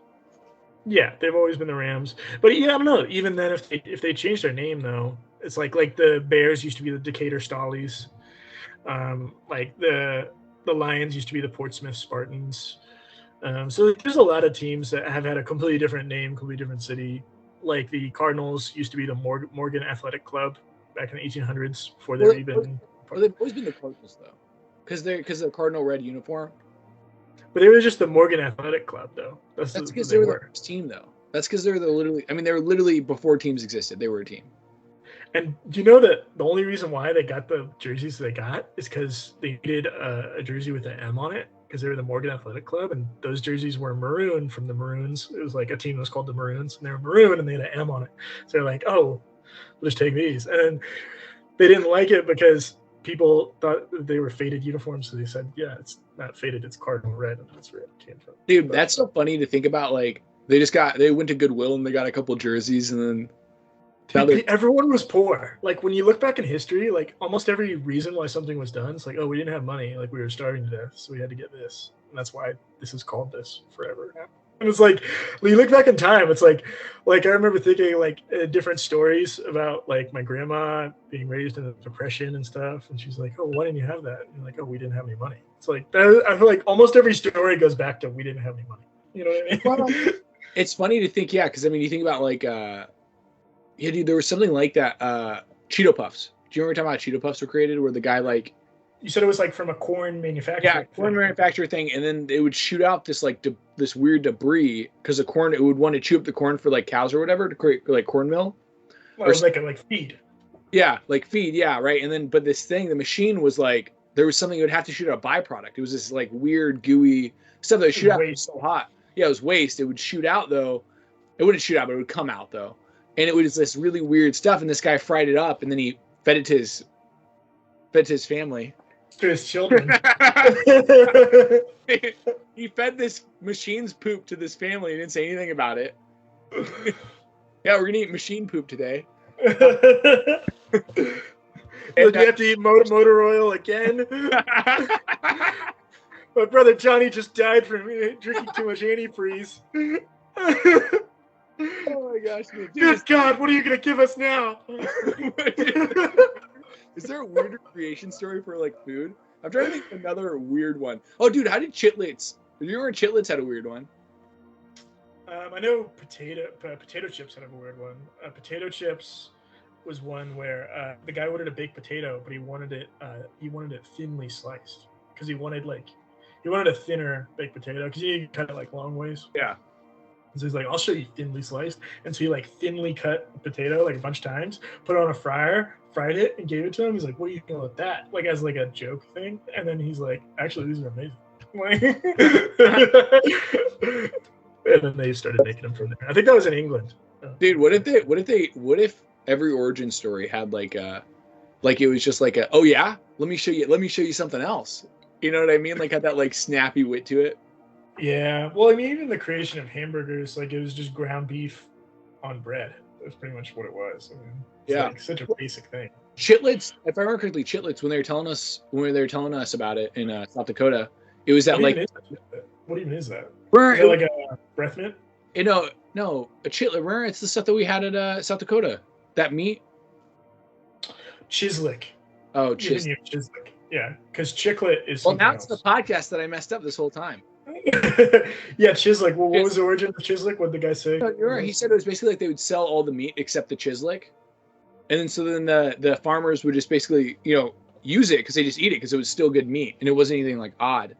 Yeah, they've always been the Rams. But yeah, I don't know. Even then, if they changed their name though, it's like the Bears used to be the Decatur Stollies. Like the Lions used to be the Portsmouth Spartans. So there's a lot of teams that have had a completely different name, completely different city. Like the Cardinals used to be the Morgan Athletic Club back in the 1800s before they were even. Well, they've always been the Cardinals though, because the Cardinal red uniform. But they were just the Morgan Athletic Club though. That's because they were the first team though. That's because they're they were literally before teams existed. They were a team. And do you know that the only reason why they got the jerseys they got is because they needed a jersey with an M on it, because they were the Morgan Athletic Club, and those jerseys were maroon from the Maroons. It was like a team that was called the Maroons, and they were maroon, and they had an M on it. So they're like, oh, we'll just take these. And they didn't like it because people thought they were faded uniforms, so they said, yeah, it's not faded, it's cardinal red, and that's where it came from. Dude, that's so funny to think about. Like, they went to Goodwill, and they got a couple jerseys, and then... Everyone was poor. Like when you look back in history, like almost every reason why something was done, it's like, oh, we didn't have money, like we were starving to death, so we had to get this, and that's why this is called this forever. And it's like when you look back in time, it's like I remember thinking like different stories about like my grandma being raised in the Depression and stuff, and she's like, oh, why didn't you have that? And you're like, oh, we didn't have any money. It's like I feel like almost every story goes back to we didn't have any money. You know what I mean? It's funny to think, yeah, because I mean, you think about like. Yeah, dude, there was something like that. Cheeto Puffs. Do you remember talking about Cheeto Puffs were created, where the guy like... You said it was like from a corn manufacturer. Yeah, corn manufacturer thing, and then it would shoot out this like this weird debris because the corn, it would want to chew up the corn for like cows or whatever to create like cornmeal. Well, it was like feed. Yeah, like feed. Yeah, right. And then, but this thing, the machine was like there was something it would have to shoot out a byproduct. It was this like weird gooey stuff that would shoot out. It was so hot. Yeah, it was waste. It would shoot out though. It wouldn't shoot out, but it would come out though. And it was this really weird stuff, and this guy fried it up, and then he fed it to his family. To his children. He fed this machine's poop to this family and didn't say anything about it. Yeah, we're going to eat machine poop today. And you have to eat motor oil again? My brother Johnny just died from drinking too much antifreeze. Oh my gosh, dude. Good God, what are you going to give us now? Is there a weirder creation story for like food? I'm trying to think of another weird one. Oh, dude, how did Chitlets? Do you remember Chitlets had a weird one? I know potato chips had a weird one. Potato chips was one where the guy ordered a baked potato, but he wanted it thinly sliced because he wanted a thinner baked potato because you cut it like long ways. Yeah. So he's like, I'll show you thinly sliced. And so he like thinly cut the potato like a bunch of times, put it on a fryer, fried it, and gave it to him. He's like, what are you doing with that? Like as like a joke thing. And then he's like, actually, these are amazing. And then they started making them from there. I think that was in England. Dude, what if every origin story had like Like it was just like oh yeah, let me show you something else. You know what I mean? Like had that like snappy wit to it. Yeah. Well, I mean, even the creation of hamburgers, like it was just ground beef on bread. That's pretty much what it was. I mean, it's like such a basic thing. Chitlets, if I remember correctly, chitlets when they were telling us about it in South Dakota, it was that What like even is that? is that like a breath mint? No, a chitlet. Remember, it's the stuff that we had at South Dakota. That meat. Chislic. Oh, Chislic. Yeah, because chiclet is. Well, that's the podcast that I messed up this whole time. Yeah, Chislic. Well, what was the origin of Chislic? What did the guy say? No, he said it was basically like they would sell all the meat except the Chislic, and then so then the farmers would just basically use it because they just eat it because it was still good meat and it wasn't anything like odd.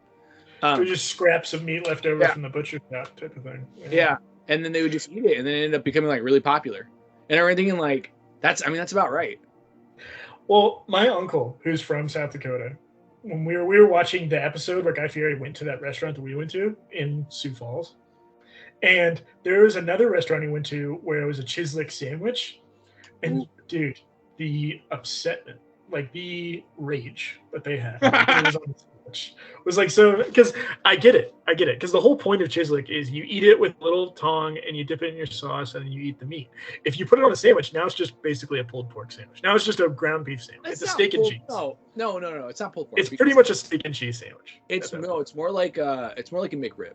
So just scraps of meat left over from the butcher shop type of thing. Yeah, and then they would just eat it, and then it ended up becoming like really popular. And I was thinking like that's about right. Well, my uncle, who's from South Dakota, when we were watching the episode where Guy Fieri went to that restaurant that we went to in Sioux Falls, and there was another restaurant he went to where it was a Chislic sandwich, and dude, the upsetment, like the rage that they had, it was on the sandwich. It was like, so because I get it because the whole point of Chislic is you eat it with a little tongue and you dip it in your sauce and then you eat the meat. If you put it on a sandwich, now it's just basically a pulled pork sandwich. Now it's just a ground beef sandwich. It's a steak and cheese. No, it's not pulled pork. It's pretty much a steak and cheese sandwich. It's more like a McRib.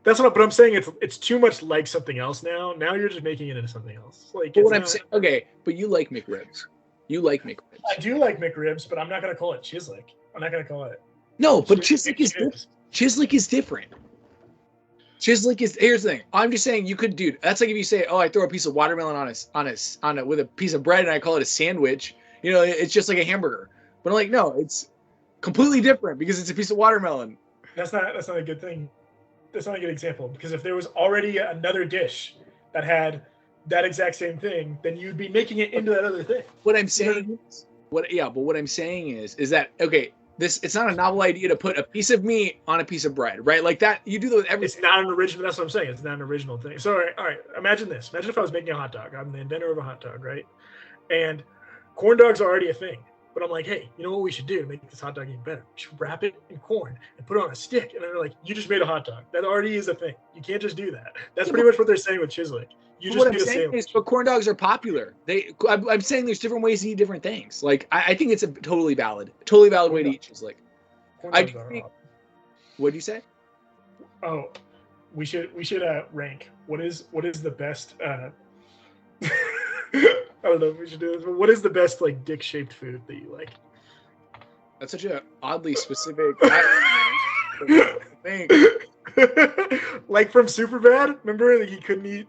That's what, but I'm saying it's too much like something else now. Now you're just making it into something else. Like what I'm saying, okay, but you like McRibs. You like McRibs. I do like McRibs, but I'm not gonna call it Chislic. I'm not gonna call it. No, but Chislic is different. Chislic is different. Chislic is. Here's the thing. I'm just saying you could, dude. That's like if you say, "Oh, I throw a piece of watermelon on it with a piece of bread and I call it a sandwich." It's just like a hamburger. But I'm like, no, it's completely different because it's a piece of watermelon. That's not a good thing. That's not a good example because if there was already another dish that had that exact same thing, then you'd be making it into that other thing. What I'm saying, what I'm saying is that okay. It's not a novel idea to put a piece of meat on a piece of bread, right? Like that, you do that with everything. It's not an original. That's what I'm saying. It's not an original thing. So, all right. Imagine this. Imagine if I was making a hot dog. I'm the inventor of a hot dog, right? And corn dogs are already a thing. But I'm like, hey, you know what we should do to make this hot dog even better? We should wrap it in corn and put it on a stick. And they're like, you just made a hot dog. That already is a thing. You can't just do that. That's pretty much what they're saying with Chislic. You just do a sandwich. But corn dogs are popular. I'm saying there's different ways to eat different things. Like I think it's a totally valid way to eat Chislic. What did you say? Oh, we should rank. What is the best? I don't know if we should do this, but what is the best like dick shaped food that you like? That's such a oddly specific thing. Like from Superbad, remember that he couldn't eat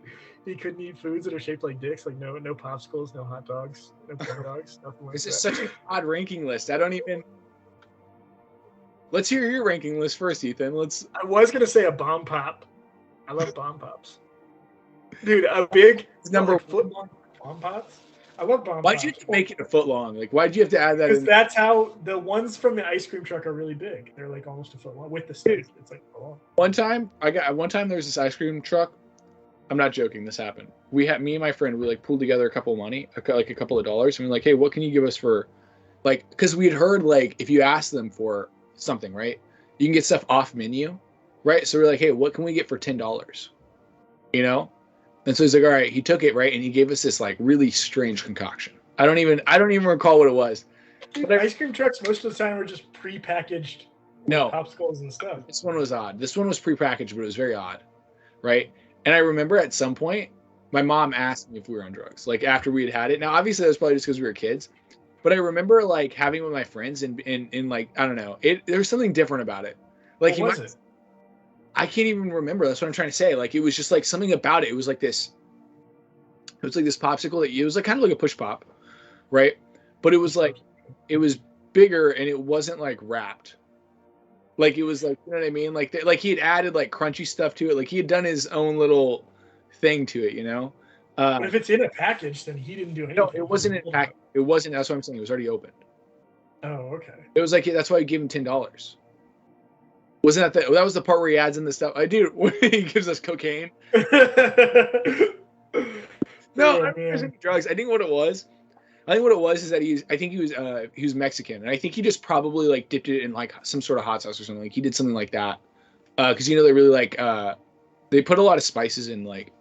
foods that are shaped like dicks, like no popsicles, no hot dogs, no corn dogs, nothing like that. This is such an odd ranking list. I don't even. Let's hear your ranking list first, Ethan. I was gonna say a bomb pop. I love bomb pops, dude. A big number foot long bomb pops. I love bomb pops. Why'd you make it a foot long? Like, why'd you have to add that? Because that's how the ones from the ice cream truck are really big. They're like almost a foot long with the stick. It's like a long. One time there was this ice cream truck. I'm not joking. This happened. Me and my friend, we like pulled together a couple of money, like a couple of dollars, and we're like, hey, what can you give us for, like, because we had heard like if you ask them for something, right, you can get stuff off menu, right? So we're like, hey, what can we get for $10? And so he's like, all right. He took it, right, and he gave us this like really strange concoction. I don't even recall what it was. Dude, ice cream trucks most of the time were just pre-packaged. No popsicles and stuff. This one was odd. This one was pre-packaged, but it was very odd, right? And I remember at some point, my mom asked me if we were on drugs, like after we had it. Now, obviously, that was probably just because we were kids. But I remember like having it with my friends and like, I don't know, there was something different about it. Like what was it? I can't even remember. That's what I'm trying to say. Like it was just like something about it. It was like this popsicle it was like kind of like a push pop, right? But it was bigger and it wasn't like wrapped. Like it was like, you know what I mean? Like he had added like crunchy stuff to it. Like he had done his own little thing to it, But if it's in a package, then he didn't do anything. No, it wasn't in a package. It wasn't. That's what I'm saying. It was already opened. Oh, okay. It was like that's why I gave him $10. Wasn't that that was the part where he adds in the stuff? I do. He gives us cocaine. No, I wasn't drugs. I think what it was. I think what it was is that I think he was Mexican, and I think he just probably like dipped it in like some sort of hot sauce or something. Like he did something like that, because they really like they put a lot of spices in like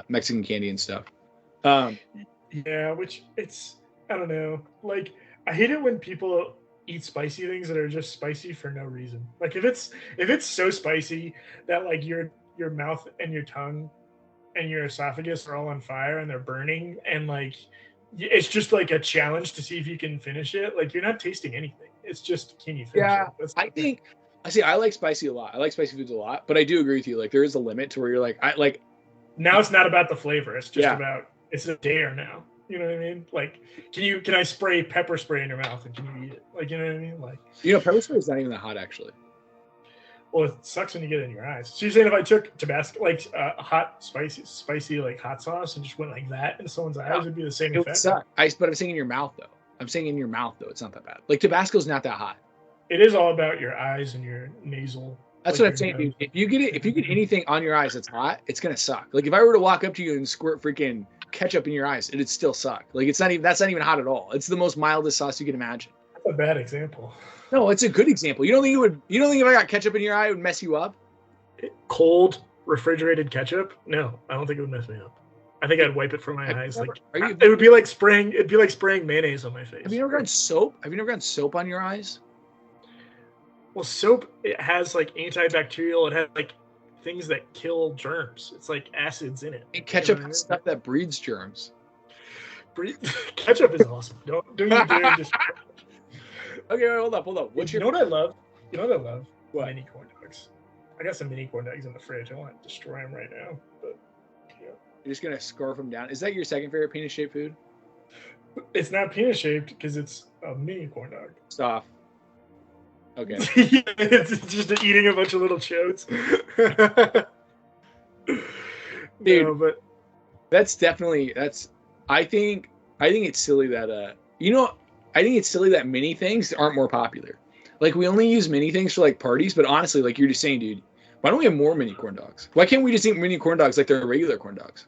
Mexican candy and stuff. Yeah, which I don't know. Like I hate it when people eat spicy things that are just spicy for no reason. Like if it's so spicy that like your mouth and your tongue and your esophagus are all on fire and they're burning and like it's just like a challenge to see if you can finish it. Like you're not tasting anything. It's just can you finish it? That's I think I like spicy a lot. I like spicy foods a lot, but I do agree with you. Like there is a limit to where you're like now it's not about the flavor. It's just about it's a dare now. You know what I mean? Like, can I spray pepper spray in your mouth and can you eat it? Like, you know what I mean? Like, pepper spray is not even that hot actually. Well, it sucks when you get it in your eyes. So you're saying if I took Tabasco, like hot, spicy, like hot sauce, and just went like that in someone's eyes, it'd be the same effect. Would suck. But I'm saying in your mouth though. I'm saying in your mouth though, it's not that bad. Like Tabasco's not that hot. It is all about your eyes and your nasal. That's what I'm saying, dude. If you get anything on your eyes that's hot, it's gonna suck. Like if I were to walk up to you and squirt freaking ketchup in your eyes, it'd still suck. Like that's not even hot at all. It's the most mildest sauce you can imagine. That's a bad example. No, it's a good example. You don't think if I got ketchup in your eye it would mess you up? Cold refrigerated ketchup? No, I don't think it would mess me up. I think I'd wipe it from my eyes. It would be like spraying mayonnaise on my face. Have you never gotten soap? Have you never gotten soap on your eyes? Well, soap, it has like antibacterial. It has like things that kill germs. It's like acids in it. And ketchup has stuff that breeds germs. Ketchup is awesome. Don't you dare just. Okay, hold up. You know what I love? What? Mini corn dogs. I got some mini corn dogs in the fridge. I want to destroy them right now. But you're just gonna scarf them down. Is that your second favorite penis-shaped food? It's not penis-shaped because it's a mini corn dog. Stop. Okay. It's just eating a bunch of little chodes. Dude, no, but I think it's silly that I think it's silly that mini things aren't more popular. Like we only use mini things for like parties, but honestly, like you're just saying, dude, why don't we have more mini corn dogs? Why can't we just eat mini corn dogs like they're regular corn dogs?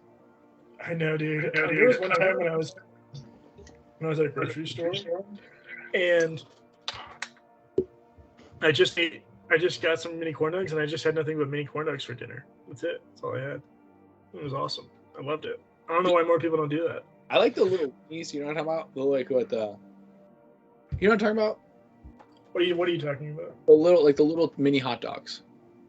I know, dude. There was one time when I was at a grocery store and I just got some mini corn dogs and I just had nothing but mini corn dogs for dinner. That's it. That's all I had. It was awesome. I loved it. I don't know why more people don't do that. I like the little piece. You know what I'm talking about? You know what I'm talking about? What are you talking about? The little mini hot dogs.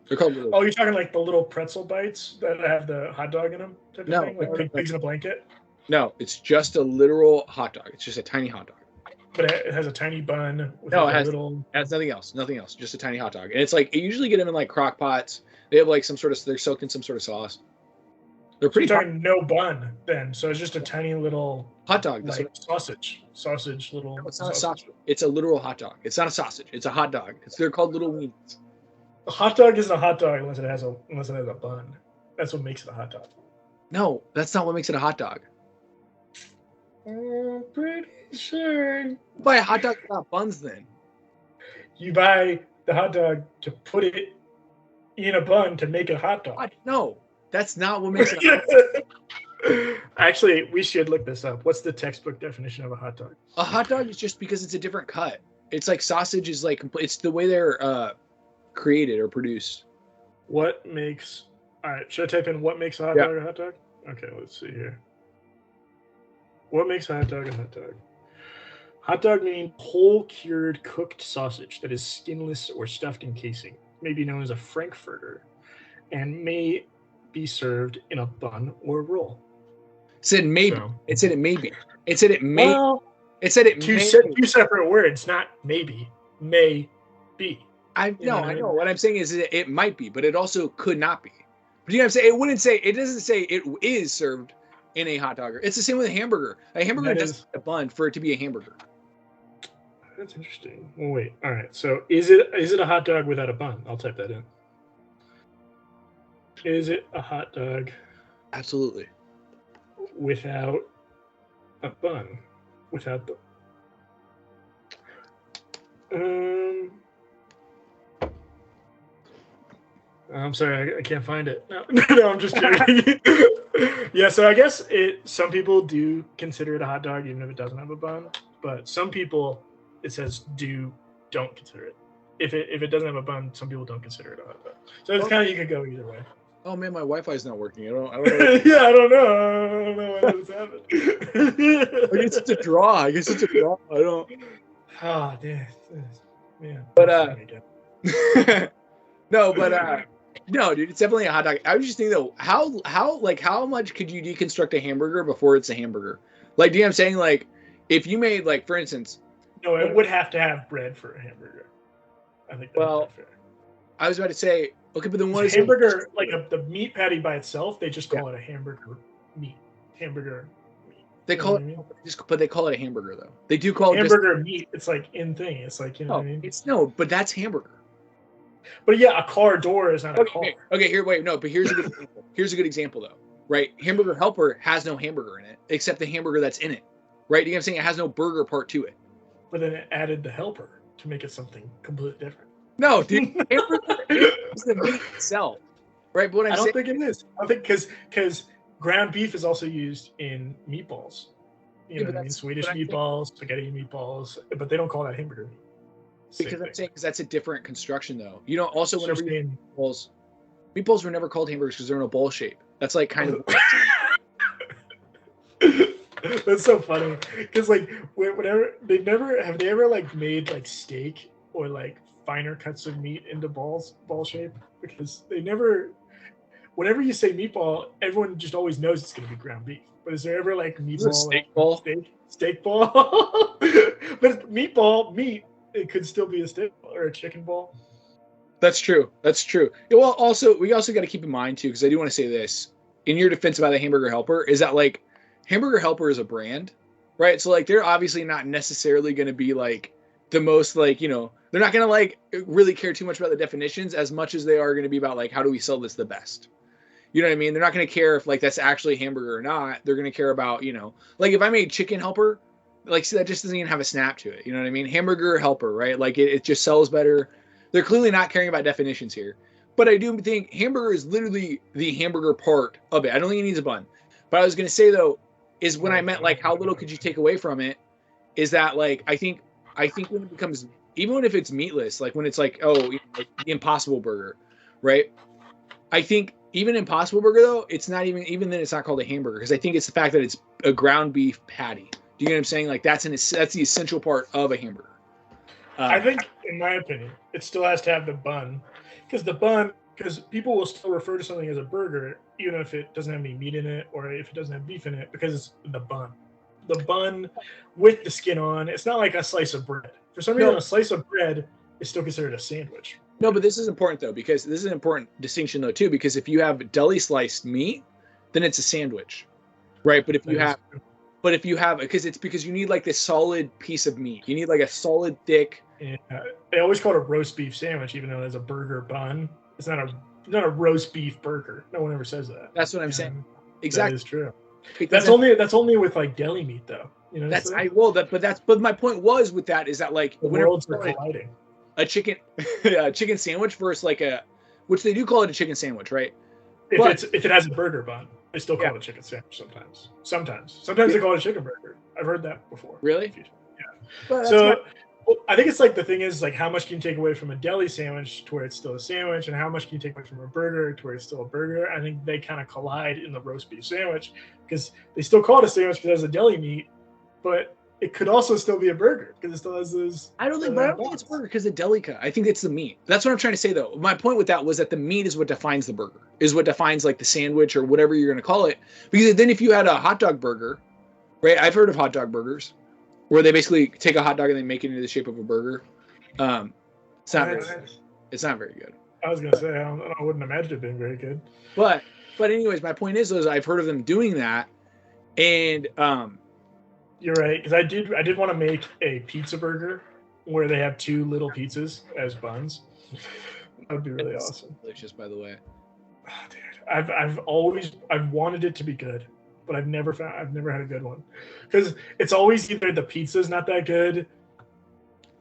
They're called little. Oh, you're talking like the little pretzel bites that have the hot dog in them type of thing? Like pigs in a blanket? No, it's just a literal hot dog. It's just a tiny hot dog. But it has a tiny bun with it has nothing else. Nothing else. Just a tiny hot dog. And it's like you usually get them in like crock pots. They have like they're soaked in some sort of sauce. They're pretty. So you're talking no bun then. So it's just a tiny little hot dog. Like sausage little. No, it's not a sausage. It's a literal hot dog. It's not a sausage. It's a hot dog. They're called little weenies. A hot dog isn't a hot dog unless it has a bun. That's what makes it a hot dog. No, that's not what makes it a hot dog. I'm pretty sure. You buy a hot dog without buns then. You buy the hot dog to put it in a bun to make a hot dog. No, that's not what makes it a hot dog. Actually, we should look this up. What's the textbook definition of a hot dog? A hot dog is just because it's a different cut. It's like sausage is like it's the way they're created or produced. What makes should I type in what makes a hot dog a hot dog? Okay, let's see here. What makes a hot dog a hot dog? Hot dog means whole cured cooked sausage that is skinless or stuffed in casing. May be known as a frankfurter and may be served in a bun or roll. It said maybe. So, it said it may be. It said it may. Well, it said it two separate words, not maybe. May be. I know. What I'm saying is it might be, but it also could not be. But you know what I'm saying? It doesn't say it is served in a hot dog. It's the same with a hamburger. A hamburger doesn't have a bun for it to be a hamburger. That's interesting. Well, wait. All right. So is it a hot dog without a bun? I'll type that in. Is it a hot dog? Absolutely. Without a bun. Without the. I'm sorry, I can't find it. No, no, I'm just joking. Yeah, so I guess some people do consider it a hot dog even if it doesn't have a bun, but some people it says don't consider it. If it doesn't have a bun, some people don't consider it a hot dog. So it's kind of you could go either way. Oh man, my Wi-Fi's not working. I don't know. Yeah, I don't know what has happened. I guess it's a draw. I don't. Oh, damn. Man. But no, dude, it's definitely a hot dog. I was just thinking though, how much could you deconstruct a hamburger before it's a hamburger? Like, do you know what I'm saying? Like, if you made, like, for instance, no, it would have to have bread for a hamburger. I think that's fair. I was about to say, okay, but then what is hamburger? Like the meat patty by itself, they just call it a hamburger meat. Hamburger meat. They call it, but they call it a hamburger though. They do call hamburger meat. It's like in thing. It's like, you know what I mean? But that's hamburger. But yeah, a car door is not a car. Okay, here's a good example. Here's a good example though, right? Hamburger Helper has no hamburger in it except the hamburger that's in it, right? You know what I'm saying? It has no burger part to it. But then it added the helper to make it something completely different. No, dude, hamburger is the meat itself, right? But what I don't think it is. I think because ground beef is also used in meatballs. You know what I mean? Swedish meatballs, spaghetti meatballs, but they don't call that hamburger meat. Because that's a different construction, though. You know, also whenever meatballs were never called hamburgers because they're in a bowl shape. That's like kind of. That's so funny because like whenever they ever like made like steak or like finer cuts of meat into ball shape, because they never. Whenever you say meatball, everyone just always knows it's going to be ground beef. But is there ever like meatball, steak ball? Steak ball? But meat. It could still be a steak or a chicken ball. That's true. Well, also we got to keep in mind too, because I do want to say this in your defense about the Hamburger Helper is that like Hamburger Helper is a brand, right? So like they're obviously not necessarily going to be like the most like, you know, they're not going to like really care too much about the definitions as much as they are going to be about like how do we sell this the best. You know what I mean? They're not going to care if like that's actually a hamburger or not. They're going to care about, you know, like if I made Chicken Helper. Like, see, that just doesn't even have a snap to it. You know what I mean? Hamburger Helper, right? Like, it just sells better. They're clearly not caring about definitions here. But I do think hamburger is literally the hamburger part of it. I don't think it needs a bun. But I was going to say, though, is when I meant, like, how little could you take away from it, is that, like, I think when it becomes, even if it's meatless, like, when it's like, oh, you know, like the Impossible Burger, right? I think even Impossible Burger, though, it's not even then it's not called a hamburger. Because I think it's the fact that it's a ground beef patty. You know what I'm saying? Like that's the essential part of a hamburger. I think, in my opinion, it still has to have the bun, because people will still refer to something as a burger even if it doesn't have any meat in it or if it doesn't have beef in it, because it's the bun. The bun with the skin on. It's not like a slice of bread. For some reason, a slice of bread is still considered a sandwich. No, but this is important though, because this is an important distinction though too, because if you have deli sliced meat, then it's a sandwich, right? But if you have, because you need like this solid piece of meat. You need like a solid, thick. Yeah. They always call it a roast beef sandwich, even though there's a burger bun. It's not a roast beef burger. No one ever says that. That's what I'm saying. Exactly. That is true. That's only with like deli meat though. You know. But my point was with that is that like the worlds are colliding. A chicken sandwich versus like which they do call it a chicken sandwich, right? If it has a burger bun. They still call it a chicken sandwich sometimes. Sometimes they call it a chicken burger. I've heard that before. Really? Yeah. So I think it's like the thing is like how much can you take away from a deli sandwich to where it's still a sandwich, and how much can you take away from a burger to where it's still a burger? I think they kind of collide in the roast beef sandwich because they still call it a sandwich because it has a deli meat, but it could also still be a burger because it still has those. I don't think it's a burger because of deli cut. I think it's the meat. That's what I'm trying to say though. My point with that was that the meat is what defines the burger, is what defines like the sandwich or whatever you're going to call it. Because then if you had a hot dog burger, right? I've heard of hot dog burgers where they basically take a hot dog and they make it into the shape of a burger. It's not very good. I was going to say, I wouldn't imagine it being very good. But anyways, my point is I've heard of them doing that. And, you're right, because I did want to make a pizza burger where they have two little pizzas as buns. That would be really awesome. Delicious, by the way. Oh, dude, I've wanted it to be good, but I've never had a good one, because it's always either the pizza's not that good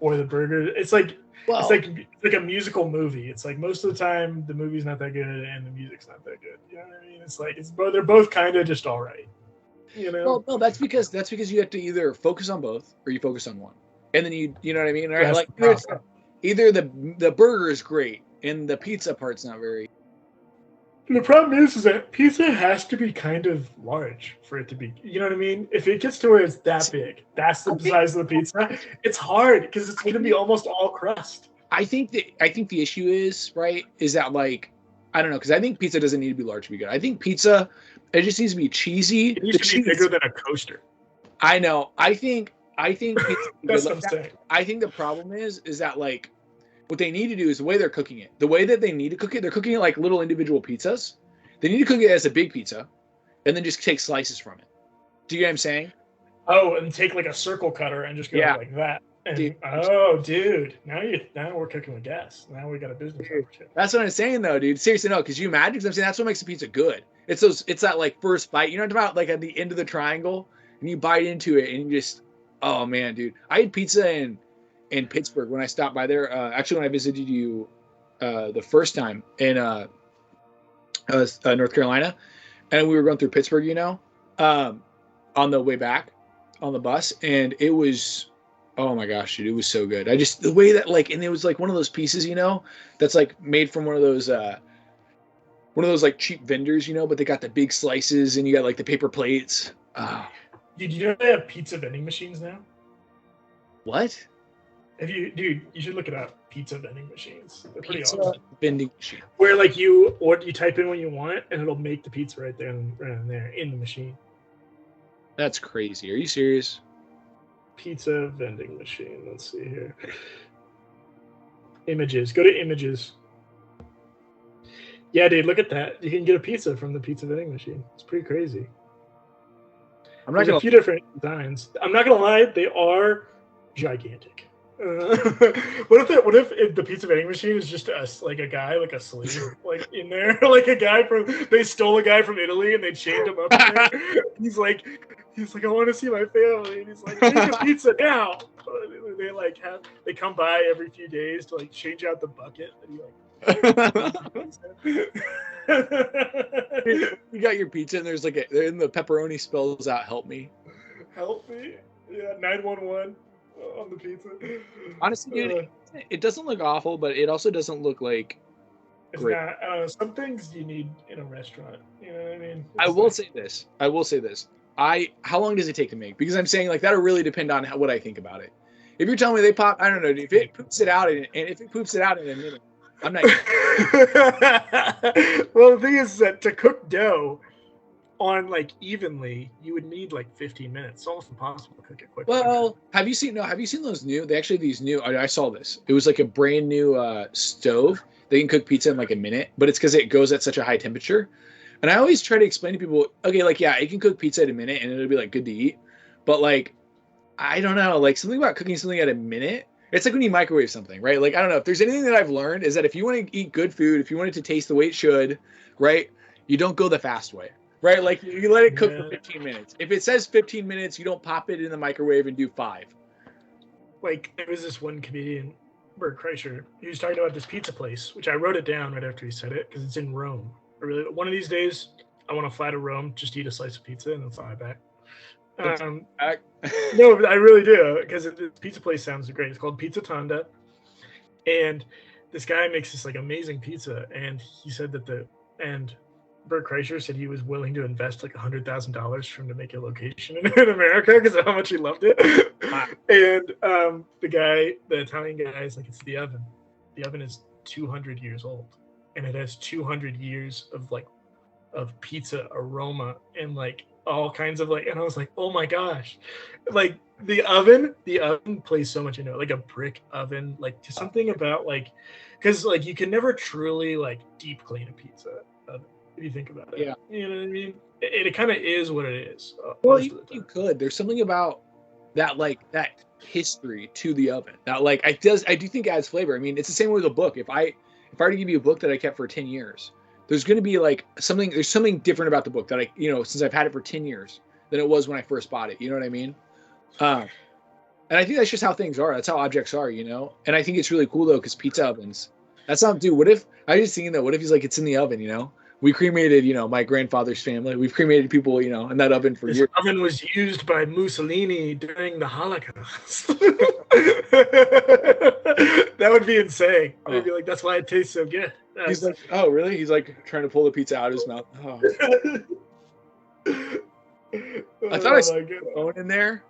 or the burger. It's like Well, it's like a musical movie. It's like most of the time the movie's not that good and the music's not that good. You know what I mean? It's like they're both kind of just all right. You know? well, no, that's because you have to either focus on both or you focus on one, and then you know what I mean, right? That's Like the problem. either the burger is great and the pizza part's not very. The problem is that pizza has to be kind of large for it to be. You know what I mean? If it gets to where it's that big, that's the size of the pizza. It's hard because it's going to be almost all crust. I think the issue is right is that like I don't know because I think pizza doesn't need to be large to be good. I think pizza it just needs to be cheesy. It needs to be bigger than a coaster. I know. I think pizza. That's what I'm saying. I think the problem is that like what they need to do is the way they're cooking it. The way that they need to cook it, they're cooking it like little individual pizzas. They need to cook it as a big pizza, and then just take slices from it. Do you get what I'm saying? Oh, and take like a circle cutter and just go like that. And, dude, now we're cooking with gas. Now we got a business opportunity. That's what I'm saying, though, dude. Seriously, no, because you imagine. Because I'm saying that's what makes a pizza good. It's that like first bite. You know what I'm talking about? Like at the end of the triangle, and you bite into it, and you just, oh man, dude. I had pizza in Pittsburgh when I stopped by there. Actually, when I visited you the first time in North Carolina, and we were going through Pittsburgh, you know, on the way back on the bus, and it was. Oh my gosh, dude, it was so good. The way that like, and it was like one of those pieces, you know, that's like made from one of those like cheap vendors, you know, but they got the big slices and you got like the paper plates. Dude, you know they have pizza vending machines now? What? You should look it up. Pizza vending machines. They're pretty Pizza awesome. vending machine. Where like you type in what you want and it'll make the pizza right there in the machine. That's crazy. Are you serious? Pizza vending machine. Let's see here. Images. Go to images. Yeah, dude, look at that. You can get a pizza from the pizza vending machine. It's pretty crazy. There's a few different designs. I'm not gonna lie, they are gigantic. What if the pizza vending machine is just like a guy, like a slave, like in there, like a guy they stole a guy from Italy and they chained him up in there. He's like, I want to see my family, and he's like, make a pizza now. They come by every few days to like change out the bucket, and you got your pizza, and there's and the pepperoni spells out, "Help me." Help me. Yeah, 911 on the pizza. Honestly, dude, it doesn't look awful, but it also doesn't look like great. Not, some things you need in a restaurant. You know what I mean? I will say this. How long does it take to make? Because I'm saying like that'll really depend on what I think about it. If you're telling me they pop, I don't know. If it poops it out in a minute, I'm not. Well, the thing is that to cook dough on like evenly, you would need like 15 minutes. It's almost impossible to cook it quickly. Well, have you seen those new? They actually these new. I saw this. It was like a brand new stove. They can cook pizza in like a minute, but it's because it goes at such a high temperature. And I always try to explain to people, okay, like, yeah, it can cook pizza at a minute and it'll be like good to eat. But like, I don't know, like something about cooking something at a minute. It's like when you microwave something, right? Like, I don't know if there's anything that I've learned is that if you want to eat good food, if you want it to taste the way it should, right? You don't go the fast way, right? Like you let it cook for 15 minutes. If it says 15 minutes, you don't pop it in the microwave and do 5. Like there was this one comedian, Bert Kreischer, he was talking about this pizza place, which I wrote it down right after he said it because it's in Rome. One of these days, I want to fly to Rome, just eat a slice of pizza, and then fly back. No, but I really do, because this pizza place sounds great. It's called Pizza Tonda, and this guy makes this like amazing pizza, and he said that Bert Kreischer said he was willing to invest like $100,000 for him to make a location in America because of how much he loved it. And the Italian guy is like, it's the oven. The oven is 200 years old. And it has 200 years of pizza aroma and like all kinds of like, and I was like, oh my gosh, like the oven plays so much into it, like a brick oven, like something about like, because like you can never truly like deep clean a pizza oven, if you think about it. Yeah, you know what I mean. It kind of is what it is. Well, you could. There's something about that, like that history to the oven that like I do think adds flavor. I mean, it's the same with a book. If I were to give you a book that I kept for 10 years, there's going to be like there's something different about the book that since I've had it for 10 years than it was when I first bought it. You know what I mean? And I think that's just how things are. That's how objects are, you know? And I think it's really cool, though, because pizza ovens, that's not, dude, what if, I was just thinking that, what if he's like, it's in the oven, you know? We cremated, you know, my grandfather's family. We've cremated people, you know, in that oven for This years. oven was used by Mussolini during the Holocaust. That would be insane. I'd be like, that's why it tastes so good. He's like, oh, really? He's like trying to pull the pizza out of his mouth. Oh. I thought I saw a phone in there.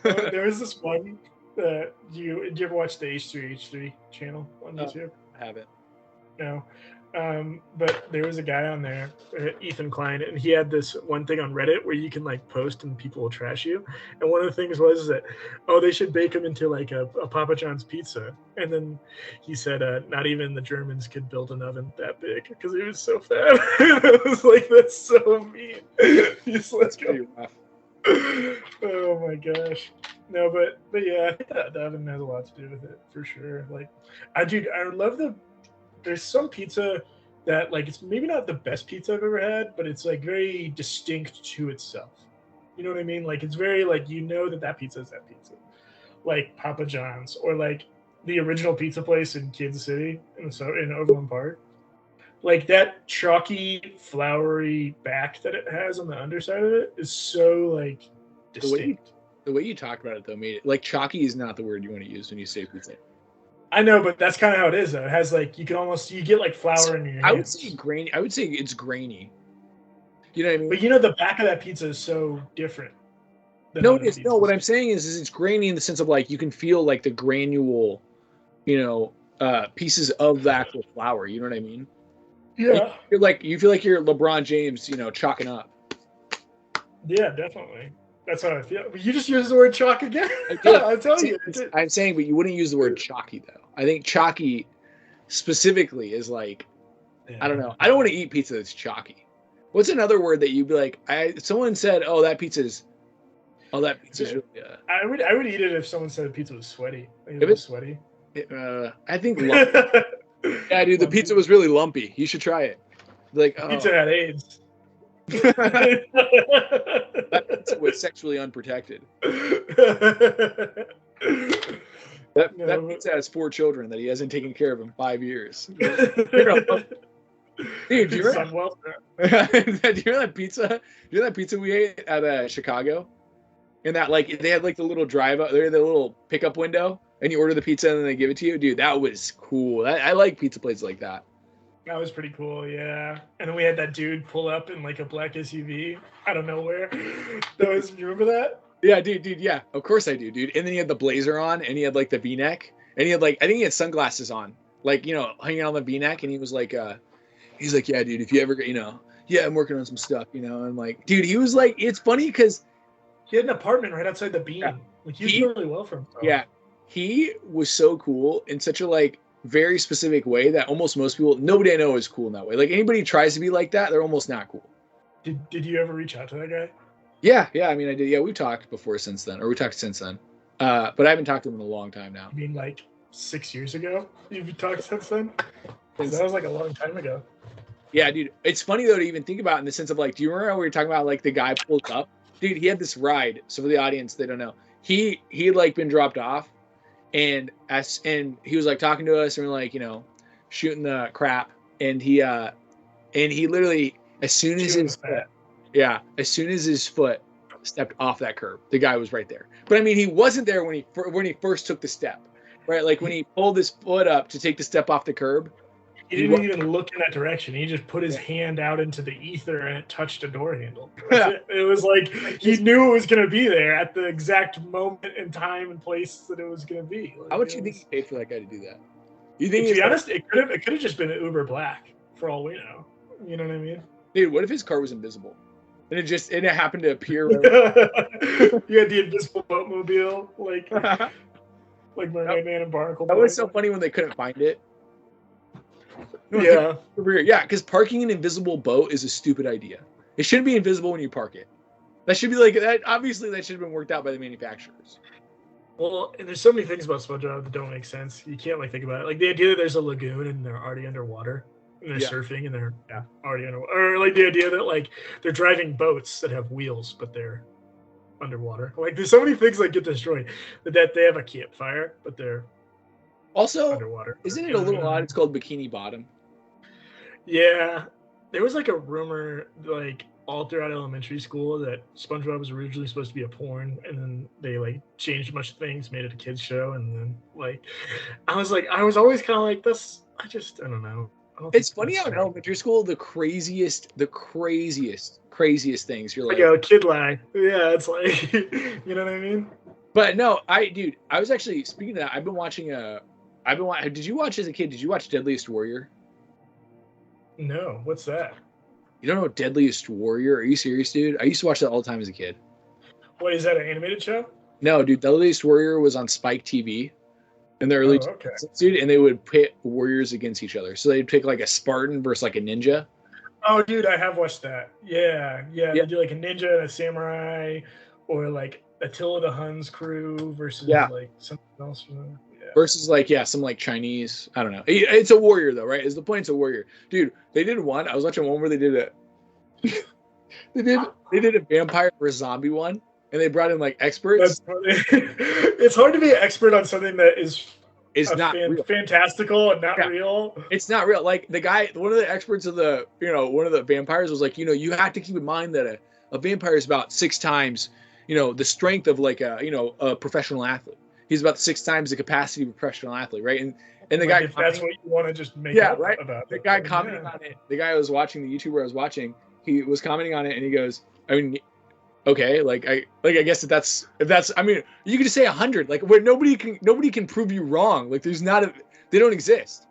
There was this one that did you ever watch the H3H3 channel on YouTube? I haven't. No. But there was a guy on there, Ethan Klein, and he had this one thing on Reddit where you can like post and people will trash you. And one of the things was that, oh, they should bake them into like a Papa John's pizza. And then he said, not even the Germans could build an oven that big because it was so fat. I was like, that's so mean. He's like, oh my gosh. No, but yeah, I think that oven has a lot to do with it for sure. Like, I love there's some pizza that like it's maybe not the best pizza I've ever had, but it's like very distinct to itself. You know what I mean? Like it's very like you know that pizza is that pizza, like Papa John's or like the original pizza place in Kansas City in Overland Park. Like that chalky, floury back that it has on the underside of it is so like distinct. The way you talk about it though made it like chalky is not the word you want to use when you say pizza. I know, but that's kind of how it is, though. It has like you get like flour in your hands. I would say grainy. I would say it's grainy. You know what I mean? But you know, the back of that pizza is so different. No, it is. No, what I'm saying is it's grainy in the sense of like you can feel like the granule, you know, pieces of the actual flour. You know what I mean? Yeah. You feel like you're LeBron James, you know, chalking up. Yeah, definitely. That's how I feel. You just used the word chalk again. I'm telling you. I'm saying, but you wouldn't use the word chalky though. I think chalky specifically is like, I don't know. I don't want to eat pizza that's chalky. What's another word that you'd be like? Someone said, "Oh, that pizza's really." I would eat it if someone said pizza was sweaty. Like it was sweaty. I think. Yeah, dude, the pizza was really lumpy. You should try it. Like pizza had AIDS. That pizza was sexually unprotected. That pizza has 4 children that he hasn't taken care of in 5 years. Dude, do you remember that pizza? Do you know that pizza we ate at Chicago? And that like they had like the little drive up there, the little pickup window, and you order the pizza and then they give it to you. Dude, that was cool. I like pizza places like that. That was pretty cool, yeah. And then we had that dude pull up in like a black SUV out of nowhere. You remember that? Yeah, dude, yeah. Of course I do, dude. And then he had the blazer on, and he had like the V-neck, and he had like I think he had sunglasses on, like you know, hanging on the V-neck, and he was like, yeah, dude, if you ever, you know, yeah, I'm working on some stuff, you know, and like, dude, he was like, it's funny because he had an apartment right outside the Bean. Yeah. Like he was doing really well for himself. Yeah, he was so cool in such a like very specific way that almost most people, nobody I know is cool in that way. Like anybody who tries to be like that, they're almost not cool. Did you ever reach out to that guy? Yeah. I mean, I did. Yeah, we talked since then. But I haven't talked to him in a long time now. You mean like 6 years ago? You've talked since then? That was like a long time ago. Yeah, dude. It's funny though to even think about in the sense of like, do you remember how we were talking about like the guy pulled up? Dude, he had this ride. So for the audience, they don't know. He had like been dropped off. And he was like talking to us and we're like, you know, shooting the crap. And he literally, as soon as his foot stepped off that curb, the guy was right there. But I mean, he wasn't there when he first took the step, right? Like when he pulled his foot up to take the step off the curb. He didn't even look in that direction. He just put his hand out into the ether and it touched a door handle. It was like he knew it was going to be there at the exact moment and time and place that it was going to be. Like, how much do you think he paid for that guy to do that? You think? To be honest, it could have just been an Uber Black for all we know. You know what I mean? Dude, what if his car was invisible and it happened to appear? You had the invisible boatmobile, like Mermaid Man and Barnacle. That was so funny when they couldn't find it. Yeah, because parking an invisible boat is a stupid idea. It shouldn't be invisible when you park it. That should be like that. Obviously, that should have been worked out by the manufacturers. Well, and there's so many things about SpongeBob that don't make sense. You can't like think about it. Like the idea that there's a lagoon and they're already underwater, and they're surfing and they're already underwater, or like the idea that like they're driving boats that have wheels, but they're underwater. Like there's so many things that get destroyed. That they have a campfire, but they're Also, underwater. isn't it a little odd? It's called Bikini Bottom. Yeah, there was like a rumor like all throughout elementary school that SpongeBob was originally supposed to be a porn, and then they like changed a bunch of things, made it a kids show, and then like I was always kind of like this. I don't know. It's funny how in elementary school the craziest things you're like, a kid lie. Yeah, it's like you know what I mean. But no, I was actually speaking of that. Did you watch as a kid? Did you watch Deadliest Warrior? No, what's that? You don't know Deadliest Warrior? Are you serious, dude? I used to watch that all the time as a kid. What is that? An animated show? No, dude. Deadliest Warrior was on Spike TV in the early 2000s, dude, and they would pit warriors against each other. So they'd pick like a Spartan versus like a ninja. Oh, dude, I have watched that. Yeah. They do like a ninja and a samurai, or like Attila the Hun's crew versus like something else. Versus like some like Chinese, I don't know. It's a warrior though, right? Is the point? It's a warrior, dude. They did one. I was watching one where they did they did a vampire or a zombie one, and they brought in like experts. It's hard to be an expert on something that is not fantastical and not real. It's not real. Like the guy, one of the experts of the one of the vampires was like, you have to keep in mind that a vampire is about 6 times the strength of like a professional athlete. He's about 6 times the capacity of a professional athlete, right? And the guy, if that's what you want to just make up right? About the guy commenting on it, the guy I was watching, the YouTuber I was watching, he was commenting on it, and he goes, I mean, okay, I guess if that's I mean, you could just say 100, like where nobody can prove you wrong. Like they don't exist.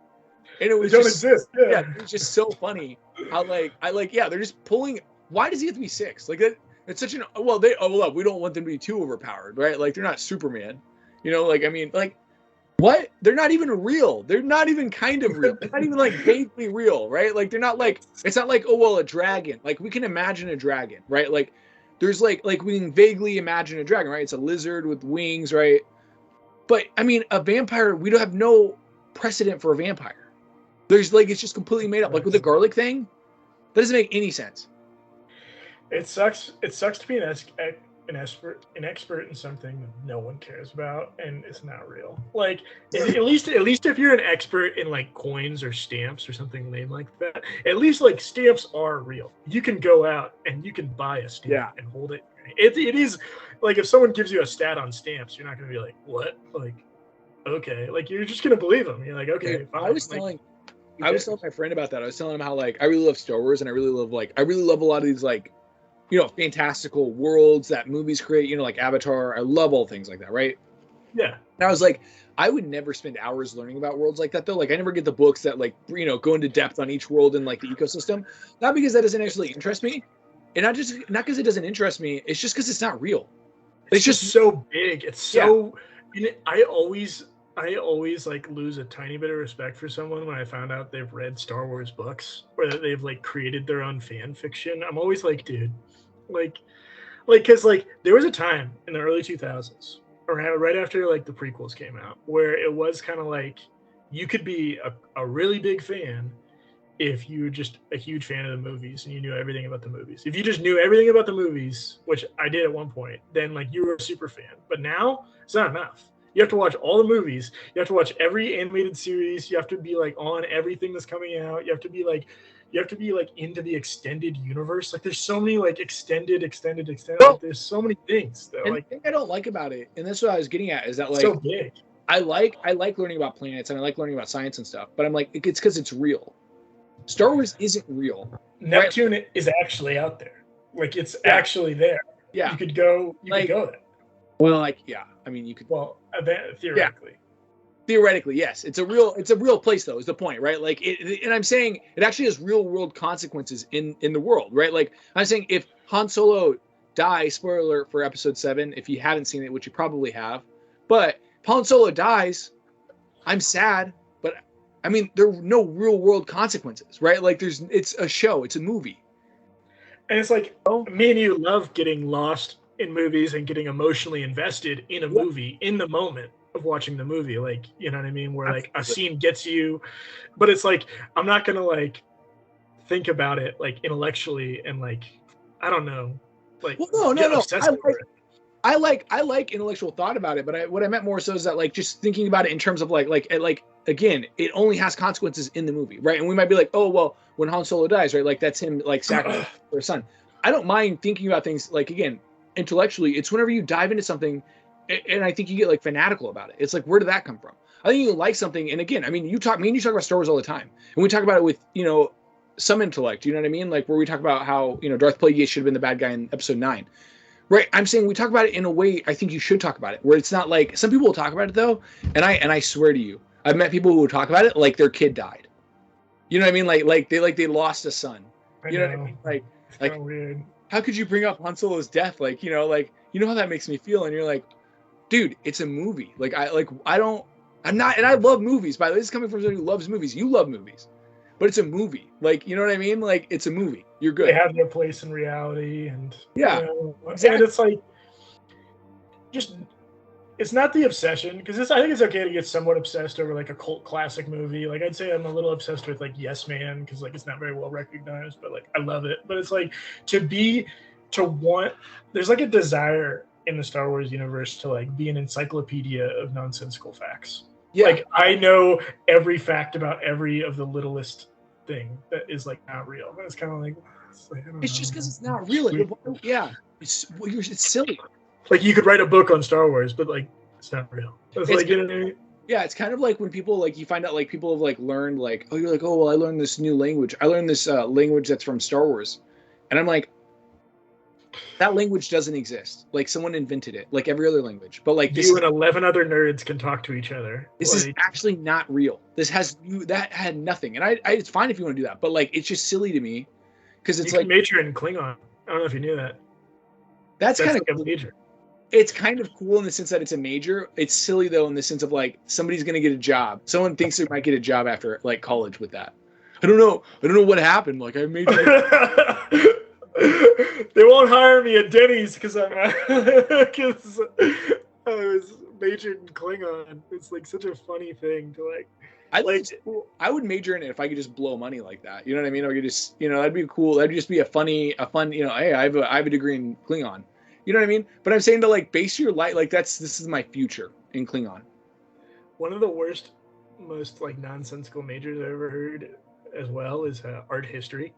And it was they don't exist. Yeah. It was just so funny how they're just pulling. Why does he have to be 6? Like that. It's such an we don't want them to be too overpowered, right? Like they're not Superman. I mean, like, what? They're not even real. They're not even kind of real. They're not even like vaguely real, right? Like they're not like, it's not like, a dragon. Like we can imagine a dragon, right? Like there's like we can vaguely imagine a dragon, right? It's a lizard with wings, right? But I mean, a vampire, we don't have no precedent for a vampire. There's like, it's just completely made up. Like with the garlic thing, that doesn't make any sense. It sucks to be an expert in something that no one cares about and it's not real. Like at least if you're an expert in like coins or stamps or something lame like that, at least like stamps are real. You can go out and you can buy a stamp and hold it. It is like if someone gives you a stat on stamps, you're not going to be like, what? Like, okay, like you're just going to believe them. You're like, okay, fine. I was telling my friend about that. I was telling him how like I really love Star Wars and I really love a lot of these like fantastical worlds that movies create, like Avatar. I love all things like that, right? Yeah. And I was like, I would never spend hours learning about worlds like that, though. Like, I never get the books that, like, go into depth on each world and, like, the ecosystem. Not because that doesn't actually interest me. And not because it doesn't interest me. It's just because it's not real. It's just so big. It's so... Yeah. And I always, like, lose a tiny bit of respect for someone when I found out they've read Star Wars books or that they've, like, created their own fan fiction. I'm always like, dude... Like, because like there was a time in the early 2000s, around right after like the prequels came out, where it was kind of like you could be a really big fan if you were just a huge fan of the movies and you knew everything about the movies. If you just knew everything about the movies, which I did at one point, then like you were a super fan. But now it's not enough. You have to watch all the movies. You have to watch every animated series. You have to be like on everything that's coming out. You have to be like into the extended universe. Like there's so many like extended. Like, there's so many things that like. The thing I don't like about it, and that's what I was getting at, is that like so big. I like learning about planets and I like learning about science and stuff, but I'm like, it's because it's real. Star Wars isn't real. Neptune is actually out there. Like it's actually there. Yeah, you could go. You could go there. Well, like I mean, you could. Well, theoretically. Yeah. Theoretically, yes, it's a real place though. Is the point, right? Like, and I'm saying it actually has real world consequences in the world, right? Like, I'm saying if Han Solo dies, spoiler alert for Episode 7, if you haven't seen it, which you probably have, but if Han Solo dies, I'm sad, but I mean, there are no real world consequences, right? Like, it's a show, it's a movie, and it's like me and you love getting lost in movies and getting emotionally invested in a movie in the moment of watching the movie, like, you know what I mean, where like a scene gets you, but it's like I'm not gonna like think about it like intellectually and like I don't know, like no. I like intellectual thought about it, but what I meant more so is that like just thinking about it in terms of like again, it only has consequences in the movie, right? And we might be like, oh well, when Han Solo dies, right? Like that's him like sacrificing for his son. I don't mind thinking about things like again intellectually. It's whenever you dive into something, and I think you get like fanatical about it. It's like where did that come from? I think you like something, and again, I mean, me and you talk about Star Wars all the time, and we talk about it with some intellect. You know what I mean? Like where we talk about how Darth Plagueis should have been the bad guy in Episode 9. Right, I'm saying we talk about it in a way I think you should talk about it, where it's not like some people will talk about it though, and I swear to you, I've met people who will talk about it like their kid died. You know what I mean? Like they lost a son. You know what I mean? Like weird. How could you bring up Han Solo's death? Like you know how that makes me feel, and you're like, dude, it's a movie. I'm not, and I love movies. By the way, this is coming from someone who loves movies. You love movies, but it's a movie. Like you know what I mean? Like it's a movie. You're good. They have their place in reality, and yeah, exactly. And it's like just it's not the obsession because I think it's okay to get somewhat obsessed over like a cult classic movie. Like I'd say I'm a little obsessed with like Yes Man because like it's not very well recognized, but like I love it. But it's like there's like a desire in the Star Wars universe to like be an encyclopedia of nonsensical facts. Yeah. Like I know every fact about every of the littlest thing that is like not real. But it's kind of like it's just because it's not real. Yeah, it's silly. Like you could write a book on Star Wars, but like it's not real. It's like you know what I mean? Yeah, it's kind of like when people like you find out like people have like learned like you're like well I learned this new language. I learned this language that's from Star Wars, and I'm like that language doesn't exist. Like someone invented it, like every other language. But like you and 11 other nerds can talk to each other. This is actually not real. That had nothing. And I it's fine if you want to do that, but like it's just silly to me because it's like major in Klingon. I don't know if you knew that. That's kind like of a major. It's kind of cool in the sense that it's a major. It's silly though in the sense of like somebody's gonna get a job. Someone thinks they might get a job after like college with that. I don't know what happened. Like I majored. They won't hire me at Denny's because I was majored in Klingon. It's like such a funny thing to like. I would major in it if I could just blow money like that. You know what I mean? Or I could just, that'd be cool. That'd just be a fun, hey, I have a degree in Klingon. You know what I mean? But I'm saying to like base your life, like this is my future in Klingon. One of the worst, most like nonsensical majors I've ever heard as well is art history.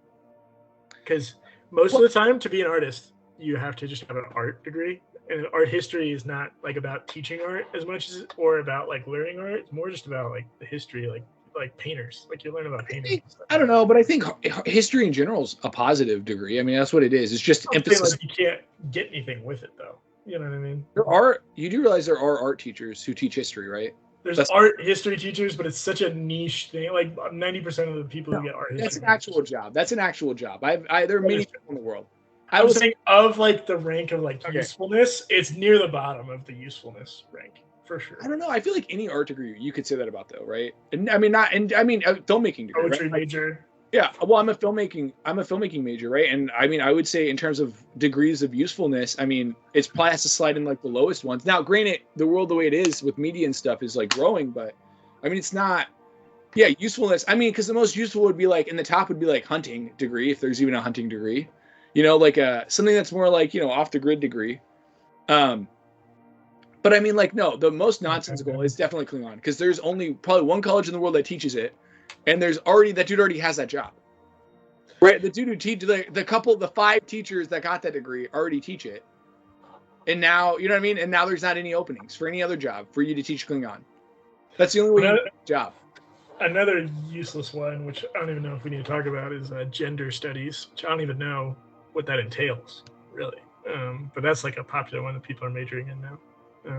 Because most of the time to be an artist, you have to just have an art degree. And art history is not like about teaching art as much as or about like learning art. It's more just about like the history, like painters. Like you learn about painting. I don't know, but I think history in general is a positive degree. I mean, that's what it is. It's just emphasis. Like you can't get anything with it though. You know what I mean? You do realize there are art teachers who teach history, right? There's art history teachers, but it's such a niche thing. Like 90% of the people who get art history. That's an actual job. That's an actual job. There are many people in the world. I was saying of like the rank of like usefulness, it's near the bottom of the usefulness rank for sure. I don't know. I feel like any art degree you could say that about though, right? And I mean a filmmaking degree. Poetry right? major. Yeah. Well, I'm a filmmaking major, right? And I mean, I would say in terms of degrees of usefulness, I mean, it's probably has to slide in like the lowest ones. Now, granted, the world the way it is with media and stuff is like growing, but I mean, it's not. Yeah, usefulness. I mean, because the most useful would be like in the top would be like hunting degree, if there's even a hunting degree. Like something that's more like, off the grid degree. But I mean, like, no, the most nonsensical is definitely Klingon because there's only probably one college in the world that teaches it. And that dude already has that job. Right. The dude who teaches the 5 teachers that got that degree already teach it. And now, you know what I mean? And now there's not any openings for any other job for you to teach Klingon. That's the only way you get a job. Another useless one, which I don't even know if we need to talk about, is gender studies, which I don't even know what that entails, really. But that's like a popular one that people are majoring in now. I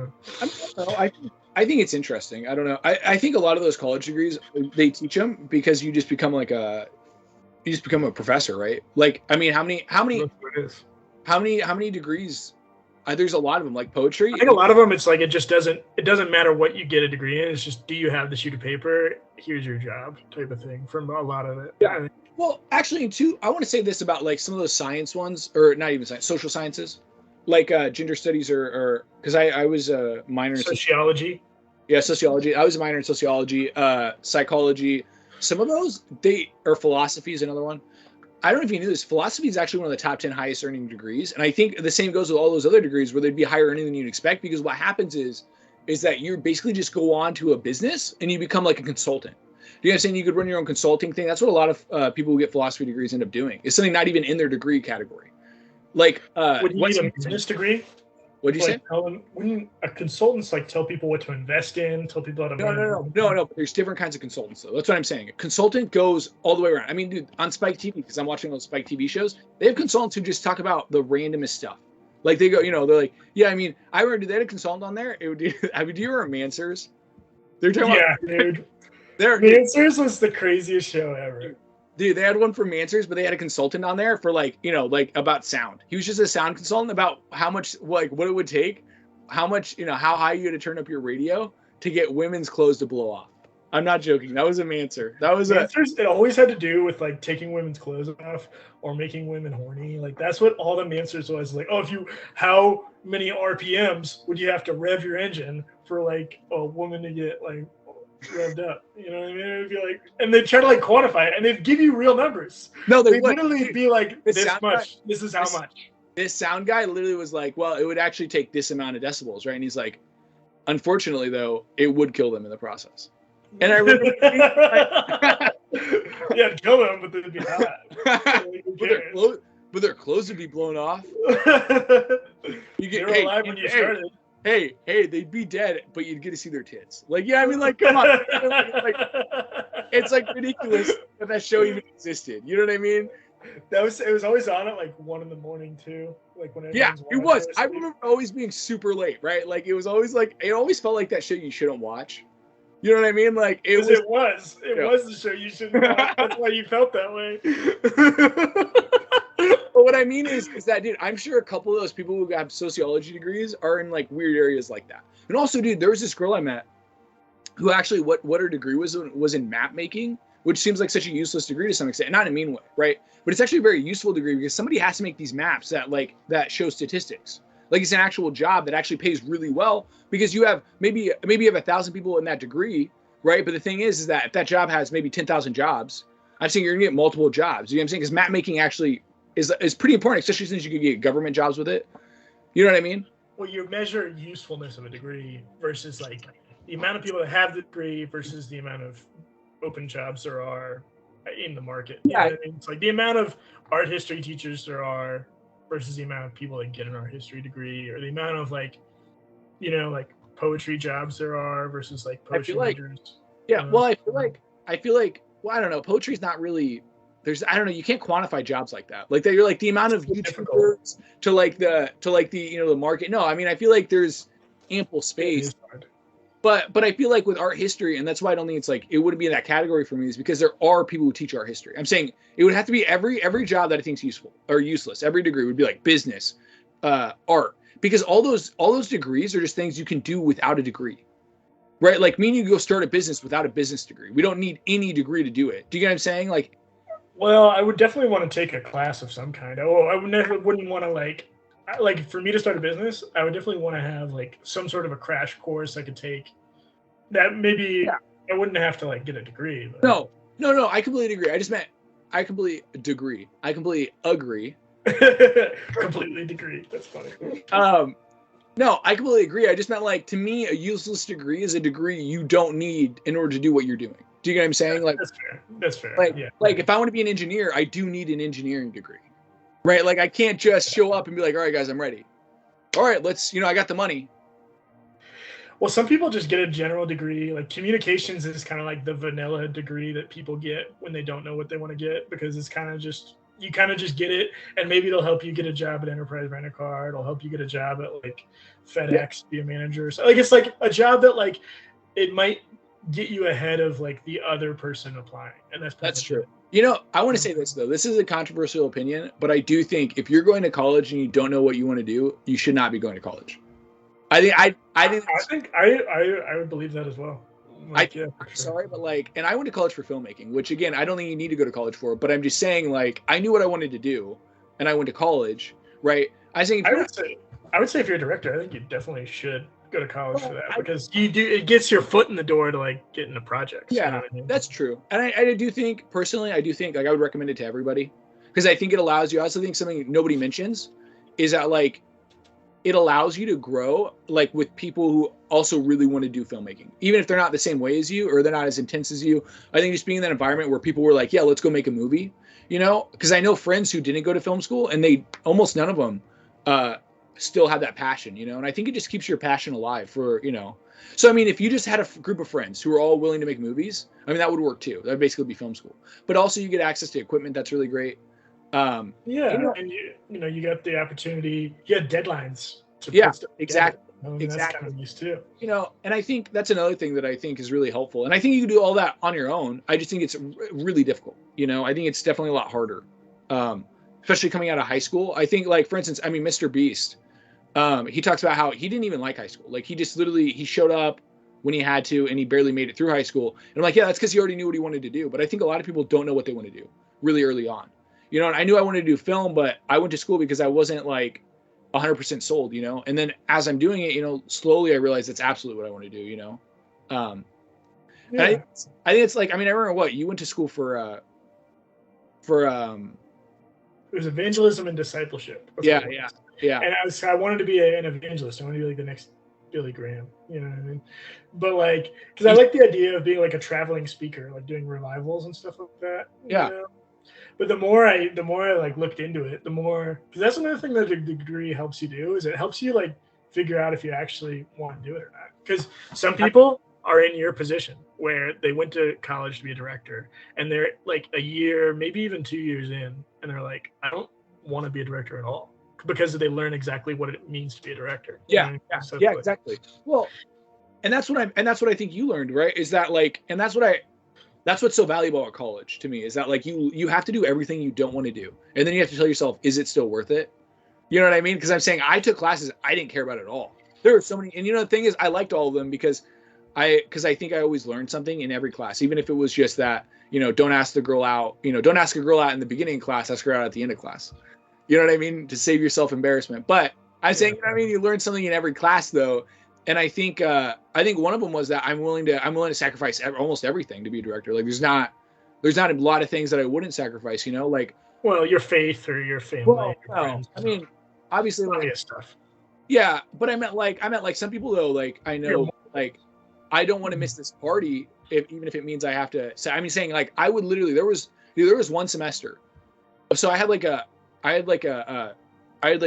don't know. I think it's interesting. I don't know. I think a lot of those college degrees, they teach them because you just become a professor, right? Like, I mean, how many degrees? There's a lot of them, like poetry. I think a lot of them, it's like it doesn't matter what you get a degree in. It's just, do you have the sheet of paper? Here's your job, type of thing. From a lot of it. Yeah. Well, actually, too, I want to say this about like some of those science ones, or not even science, social sciences, like gender studies, or because I was a minor in sociology. Yeah, sociology. I was a minor in sociology, psychology. Some of those, philosophy is another one. I don't know if you knew this, philosophy is actually one of the top 10 highest earning degrees. And I think the same goes with all those other degrees where they'd be higher earning than you'd expect, because what happens is that you basically just go on to a business and you become like a consultant. You know what I'm saying? You could run your own consulting thing. That's what a lot of people who get philosophy degrees end up doing. It's something not even in their degree category. Like, would you need a business degree? What did you say? Wouldn't a consultant's like tell people what to invest in, tell people how to No. There's different kinds of consultants, though. That's what I'm saying. A consultant goes all the way around. I mean, dude, on Spike TV, because I'm watching those Spike TV shows, they have consultants who just talk about the randomest stuff. Like they go, they're like, yeah, I mean, I remember they had a consultant on there. It would do. I mean, do you remember Mansers? They're talking about, dude. Mansers was the craziest show ever. Dude, they had one for Mansers, but they had a consultant on there for like about sound. He was just a sound consultant about how much, like what it would take, how much, how high you had to turn up your radio to get women's clothes to blow off. I'm not joking. That was a Manser. That was Mansers. It always had to do with like taking women's clothes off or making women horny. Like that's what all the Mansers was. Like, how many RPMs would you have to rev your engine for like a woman to get like revved up? You know what I mean? It would be like, and they'd try to like quantify it, and they'd give you real numbers. No, they'd literally be like, this much. This is how much. This sound guy literally was like, well, it would actually take this amount of decibels, right? And he's like, unfortunately, though, it would kill them in the process. And I remember, yeah, kill them, but they'd be hot. But their clothes would be blown off. They were alive when you started. Hey, they'd be dead, but you'd get to see their tits. Like, yeah, I mean, like, come on. It's like ridiculous that show even existed. You know what I mean? It was always on at like 1 a.m. too. Like when it was. I remember always being super late, right? Like it was always like, it always felt like that shit you shouldn't watch. You know what I mean? Like it was the show you shouldn't watch. That's why you felt that way. But what I mean is that, dude, I'm sure a couple of those people who have sociology degrees are in like weird areas like that. And also, dude, there was this girl I met who actually what her degree was in map making, which seems like such a useless degree to some extent, not in a mean way, right? But it's actually a very useful degree because somebody has to make these maps that show statistics. Like it's an actual job that actually pays really well because you have maybe you have 1,000 people in that degree, right? But the thing is that if that job has maybe 10,000 jobs, I'm saying you're gonna get multiple jobs. You know what I'm saying? Because map making actually is pretty important, especially since you could get government jobs with it. You know what I mean? Well, you measure usefulness of a degree versus like the amount of people that have the degree versus the amount of open jobs there are in the market. You know what I mean? It's like the amount of art history teachers there are versus the amount of people that get an art history degree, or the amount of like poetry jobs there are versus like poetry majors. Yeah, well, I feel like well, I don't know, poetry's not really you can't quantify jobs like that. Like that you're like the amount of YouTubers to the market. No, I mean I feel like there's ample space. But I feel like with art history, and that's why I don't think it's like it wouldn't be in that category for me, is because there are people who teach art history. I'm saying it would have to be every job that I think is useful or useless. Every degree would be like business, art, because all those degrees are just things you can do without a degree, right? Like me and you go start a business without a business degree. We don't need any degree to do it. Do you get what I'm saying? Like, well, I would definitely want to take a class of some kind. I wouldn't want to like for me to start a business, I would definitely want to have like some sort of a crash course I could take. That maybe I wouldn't have to like get a degree. But... No, I completely agree. I completely agree. Completely agree. That's funny. No, I completely agree. I just meant like, to me, a useless degree is a degree you don't need in order to do what you're doing. Do you get what I'm saying? Like that's fair. Like if I want to be an engineer, I do need an engineering degree. Right? Like I can't just show up and be like, all right, guys, I'm ready. All right, let's, I got the money. Well, some people just get a general degree. Like communications is kind of like the vanilla degree that people get when they don't know what they want to get, because it's kind of just, you kind of just get it, and maybe it'll help you get a job at Enterprise Rent-A-Car. It'll help you get a job at like FedEx, be a manager. So like it's like a job that like it might get you ahead of like the other person applying, and that's true. I want to say this though. This is a controversial opinion, but I do think if you're going to college and you don't know what you want to do, you should not be going to college. I think I would believe that as well. Sorry, but like, and I went to college for filmmaking, which again, I don't think you need to go to college for, but I'm just saying, like, I knew what I wanted to do, and I went to college, right? I would say if you're a director, I think you definitely should go to college for that, because it gets your foot in the door to like get into projects. Yeah, that's true. And I do think personally, like I would recommend it to everybody, because I think it allows you. I also think something nobody mentions is that like it allows you to grow like with people who also really want to do filmmaking, even if they're not the same way as you or they're not as intense as you. I think just being in that environment where people were like, yeah, let's go make a movie, you know, because I know friends who didn't go to film school and they almost none of them still have that passion, you know, and I think it just keeps your passion alive for, you know. So, I mean, if you just had a group of friends who are all willing to make movies, I mean, that would work too. That would basically be film school. But also you get access to equipment that's really great. Yeah, and you know, you got the opportunity, you had deadlines to Yeah, put stuff exactly. together. I mean, Exactly. That's kind of nice too. You know, and I think that's another thing that I think is really helpful. And I think you can do all that on your own. I just think it's really difficult. You know, I think it's definitely a lot harder, especially coming out of high school. I think, like, for instance, I mean, Mr. Beast, he talks about how he didn't even like high school. Like, he just literally, he showed up when he had to, and he barely made it through high school. And I'm like, yeah, that's because he already knew what he wanted to do. But I think a lot of people don't know what they want to do really early on. You know, and I knew I wanted to do film, but I went to school because I wasn't like 100% sold, you know. And then as I'm doing it, you know, slowly I realized that's absolutely what I want to do, you know. Yeah. I think it's like, I mean, I remember what you went to school for It was evangelism and discipleship. That's yeah, what it was. yeah. And I wanted to be an evangelist. I wanted to be like the next Billy Graham, you know what I mean? But like, because I like the idea of being like a traveling speaker, like doing revivals and stuff like that. Yeah. You know? But the more I like looked into it, the more, because that's another thing that the degree helps you do, is it helps you like figure out if you actually want to do it or not. Because some people are in your position where they went to college to be a director and they're like a year, maybe even 2 years in, and they're like, I don't want to be a director at all, because they learn exactly what it means to be a director. Yeah, exactly. Well, and that's what I think you learned, right? Is that like, and that's what's so valuable at college to me, is that like you have to do everything you don't want to do, and then you have to tell yourself, is it still worth it? You know what I mean? Because I'm saying I took classes I didn't care about at all. There were so many, and you know the thing is, I liked all of them because I think I always learned something in every class, even if it was just that, you know, don't ask a girl out in the beginning of class, ask her out at the end of class. You know what I mean? To save yourself embarrassment. But I'm saying, you know what I mean, you learn something in every class though. And I think one of them was that I'm willing to sacrifice almost everything to be a director. Like there's not a lot of things that I wouldn't sacrifice, you know, like, well, your faith or your family. Your friends, I mean, obviously, like, stuff. Yeah, but I meant like some people though, like I know, like I don't want to miss this party even if it means I have to. So I'm saying like I would literally there was one semester, so I had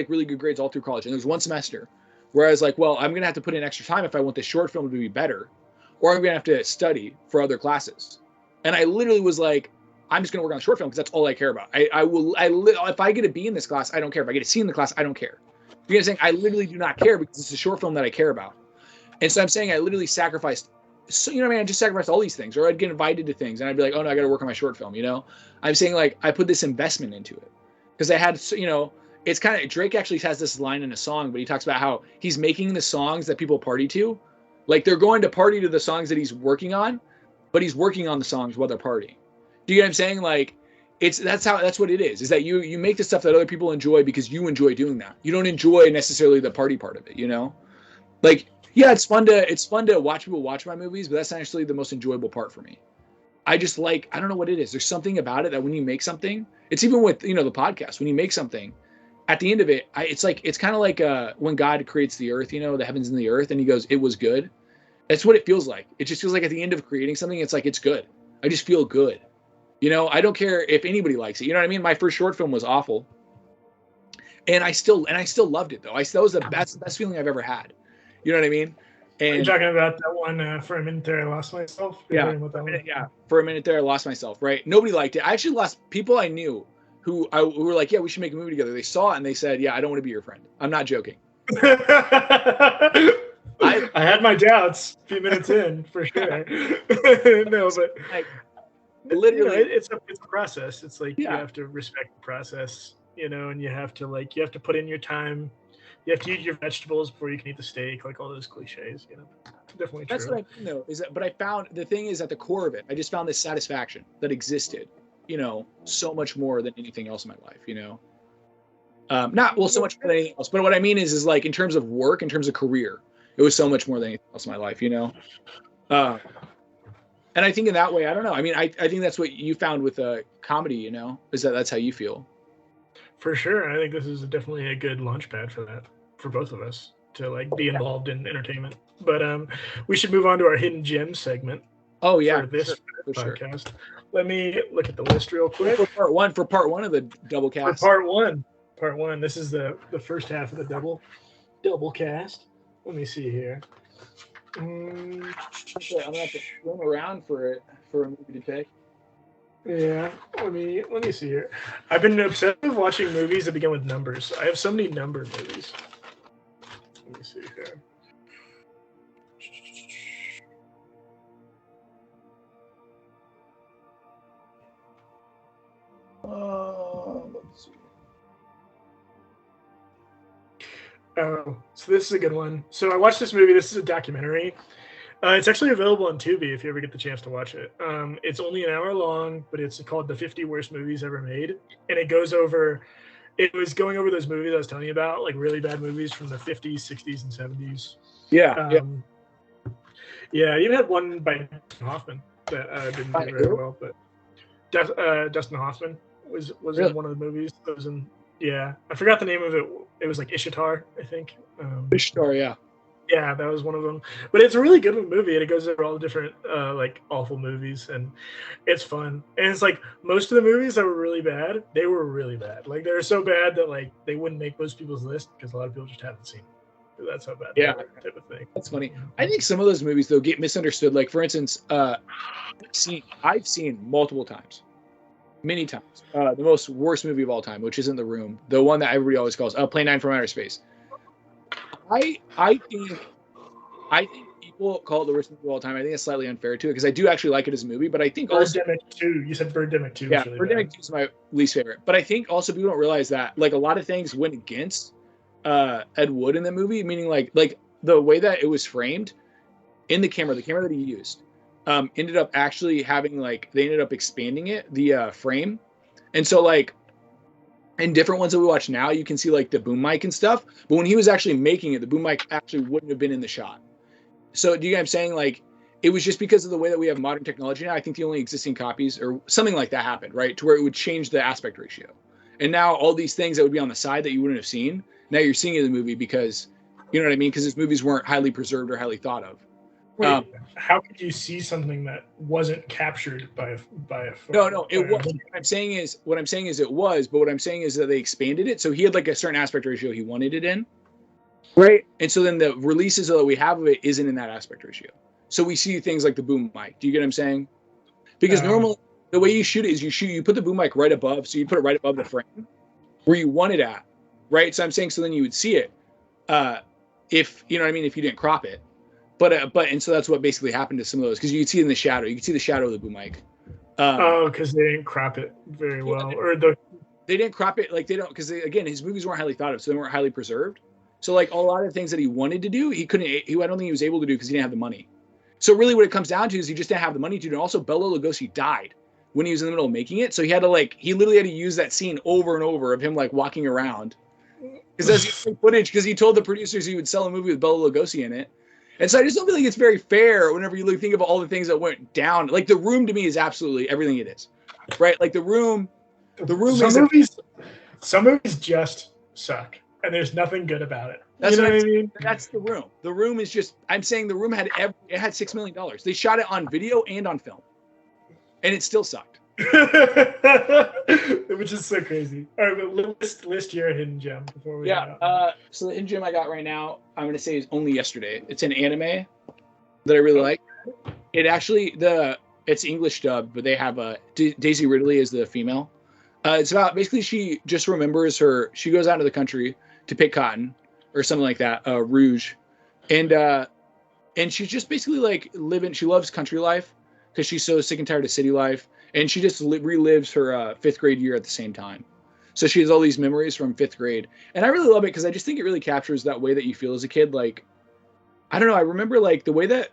really good grades all through college, and there was one semester where I was like, well, I'm gonna have to put in extra time if I want this short film to be better, or I'm gonna have to study for other classes. And I literally was like, I'm just gonna work on the short film because that's all I care about. If I get a B in this class, I don't care. If I get a C in the class, I don't care. You know what I'm saying? I literally do not care because it's a short film that I care about. And so I'm saying I literally sacrificed. So, you know what I mean? I just sacrificed all these things, or I'd get invited to things and I'd be like, oh no, I got to work on my short film. You know, I'm saying like I put this investment into it because I had, you know, it's kind of, Drake actually has this line in a song, but he talks about how he's making the songs that people party to. Like they're going to party to the songs that he's working on, but he's working on the songs while they're partying. Do you get what I'm saying? Like that's what it is that you make the stuff that other people enjoy because you enjoy doing that. You don't enjoy necessarily the party part of it, you know? Like, yeah, it's fun to watch people watch my movies, but that's not actually the most enjoyable part for me. I just like, I don't know what it is. There's something about it that when you make something, it's even with, you know, the podcast, when you make something, at the end of it, it's kind of like when God creates the earth, you know, the heavens and the earth, and he goes, it was good. That's what it feels like. It just feels like at the end of creating something, it's like, it's good. I just feel good. You know, I don't care if anybody likes it. You know what I mean? My first short film was awful. And I still loved it though. That was the best feeling I've ever had. You know what I mean? And you're talking about that one, For a Minute There, I Lost Myself? Yeah, For a Minute There, I Lost Myself, right? Nobody liked it. I actually lost people I knew who were like, yeah, we should make a movie together. They saw it and they said, yeah, I don't want to be your friend. I'm not joking. I had my doubts a few minutes in, for sure. No, but like, literally, you know, it's a process. It's like you have to respect the process, you know, and you have to put in your time. You have to eat your vegetables before you can eat the steak, like all those cliches, you know. Definitely true. That's what I mean, though, but I found the thing is at the core of it, I just found this satisfaction that existed, you know, so much more than anything else in my life, you know. So much more than anything else, but what I mean is like in terms of work, in terms of career, it was so much more than anything else in my life, you know. And I think in that way, I don't know. I mean, I think that's what you found with comedy, you know, is that's how you feel. For sure. I think this is definitely a good launch pad for that, for both of us to like be involved in entertainment. But we should move on to our hidden gems segment. Oh yeah, for this for sure. podcast. Let me look at the list real quick. For part one of the double cast. For part one. This is the first half of the double cast. Let me see here. I'm gonna have to roam around for a movie to pick. Yeah, let me see here. I've been obsessed with watching movies that begin with numbers. I have so many number movies. Let me see here. Let's see. Oh, so this is a good one. So I watched this movie. This is a documentary. It's actually available on Tubi if you ever get the chance to watch it. It's only an hour long, but it's called The 50 Worst Movies Ever Made. And it was going over those movies I was telling you about, like really bad movies from the 50s, 60s, and 70s. Yeah. Yeah, you had one by Dustin Hoffman that didn't do very well, but Dustin Hoffman was really? In one of the movies. That was in, yeah, I forgot the name of it. It was like Ishtar, I think. Ishtar, yeah. Yeah, that was one of them. But it's a really good movie, and it goes over all the different like awful movies, and it's fun. And it's like most of the movies that were really bad, they were really bad. Like they were so bad that like they wouldn't make most people's list because a lot of people just haven't seen them. That's how bad they were, type of thing. That's funny. I think some of those movies though get misunderstood. Like for instance, I've seen multiple times, many times, the most worst movie of all time, which isn't The Room, the one that everybody always calls Plane 9 from Outer Space. I think people call it the worst movie of all time. I think it's slightly unfair to it because I do actually like it as a movie, but I think Birdemic 2. You said Birdemic 2. Yeah, really Birdemic 2 is my least favorite. But I think also people don't realize that like a lot of things went against Ed Wood in the movie, meaning like the way that it was framed in the camera that he used ended up actually having like they ended up expanding it, the frame, and so like. In different ones that we watch now, you can see like the boom mic and stuff. But when he was actually making it, the boom mic actually wouldn't have been in the shot. So do you get what I'm saying? Like it was just because of the way that we have modern technology now. I think the only existing copies or something like that happened, right? To where it would change the aspect ratio. And now all these things that would be on the side that you wouldn't have seen, now you're seeing in the movie because, you know what I mean? Because his movies weren't highly preserved or highly thought of. Wait, how could you see something that wasn't captured by a phone? No, it was. What I'm saying is it was, but what I'm saying is that they expanded it. So he had like a certain aspect ratio he wanted it in. Right. And so then the releases that we have of it isn't in that aspect ratio. So we see things like the boom mic. Do you get what I'm saying? Because normally the way you shoot it is you put the boom mic right above. So you put it right above the frame where you want it at. Right. So I'm saying, so then you would see it if, you know what I mean? If you didn't crop it. But and so that's what basically happened to some of those because you could see it in the shadow. You could see the shadow of the boom mic. Because they didn't crop it very well, they didn't crop it like they don't because again his movies weren't highly thought of, so they weren't highly preserved. So like a lot of things that he wanted to do, he couldn't. I don't think he was able to do because he didn't have the money. So really, what it comes down to is he just didn't have the money to do. And also, Bela Lugosi died when he was in the middle of making it, so he had to he literally had to use that scene over and over of him like walking around because that's footage because he told the producers he would sell a movie with Bela Lugosi in it. And so I just don't feel like it's very fair whenever you think of all the things that went down. Like The Room to me is absolutely everything it is, right? Like The Room. Some movies just suck, and there's nothing good about it. That's what I mean. That's The Room. The Room is just. I'm saying The Room had $6 million. They shot it on video and on film, and it still sucked. Which is so crazy. All right, but list your hidden gem before we. So the hidden gem I got right now, I'm gonna say is only yesterday. It's an anime that I really like. It actually it's English dubbed, but they have Daisy Ridley is the female. It's about basically she just remembers she goes out into the country to pick cotton or something like that, rouge, and she's just basically like living. She loves country life because she's so sick and tired of city life. And she just relives her fifth grade year at the same time. So she has all these memories from fifth grade. And I really love it because I just think it really captures that way that you feel as a kid. Like, I don't know. I remember like the way that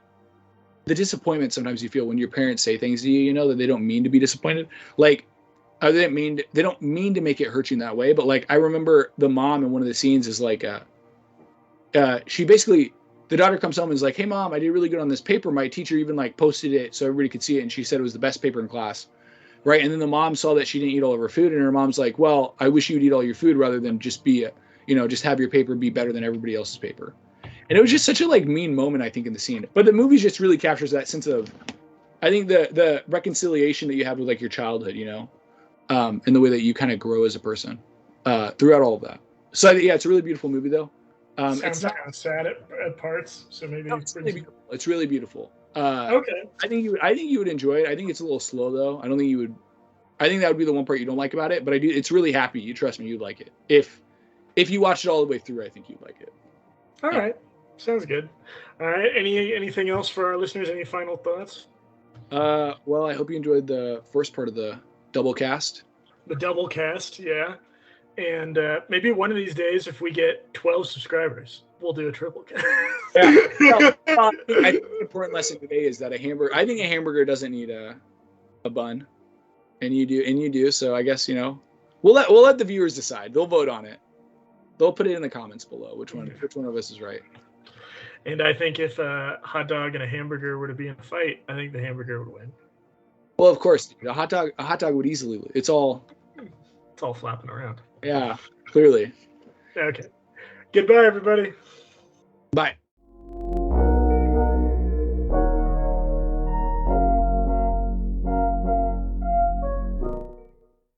the disappointment sometimes you feel when your parents say things to you, you know, that they don't mean to be disappointed. Like, they don't mean to make it hurt you in that way. But like, I remember the mom in one of the scenes is like, she basically, the daughter comes home and is like, "Hey mom, I did really good on this paper. My teacher even like posted it so everybody could see it. And she said it was the best paper in class." right? And then the mom saw that she didn't eat all of her food, and her mom's like, well, I wish you'd eat all your food rather than just be, just have your paper be better than everybody else's paper. And it was just such a like mean moment, I think, in the scene. But the movie just really captures that sense of, I think the reconciliation that you have with like your childhood, and the way that you kind of grow as a person throughout all of that. So yeah, it's a really beautiful movie though. Sounds kind of sad at parts, so maybe it's really beautiful. It's really beautiful. Okay. I think you would enjoy it. I think it's a little slow though. I don't think you would. I think that would be the one part you don't like about it. But I do. It's really happy. You trust me, you'd like it. If you watch it all the way through, I think you'd like it. All right. Sounds good. All right. Anything else for our listeners? Any final thoughts? Well, I hope you enjoyed the first part of the Doublecast. The Doublecast, yeah. And maybe one of these days, if we get 12 subscribers, we'll do a triple cast. Yeah. I think the important lesson today is that I think a hamburger doesn't need a bun, and you do. So I guess we'll let the viewers decide. They'll vote on it. They'll put it in the comments below which one of us is right. And I think if a hot dog and a hamburger were to be in a fight, I think the hamburger would win. Well, of course, a hot dog would easily. It's all flapping around. Yeah, clearly. Okay. Goodbye, everybody. Bye.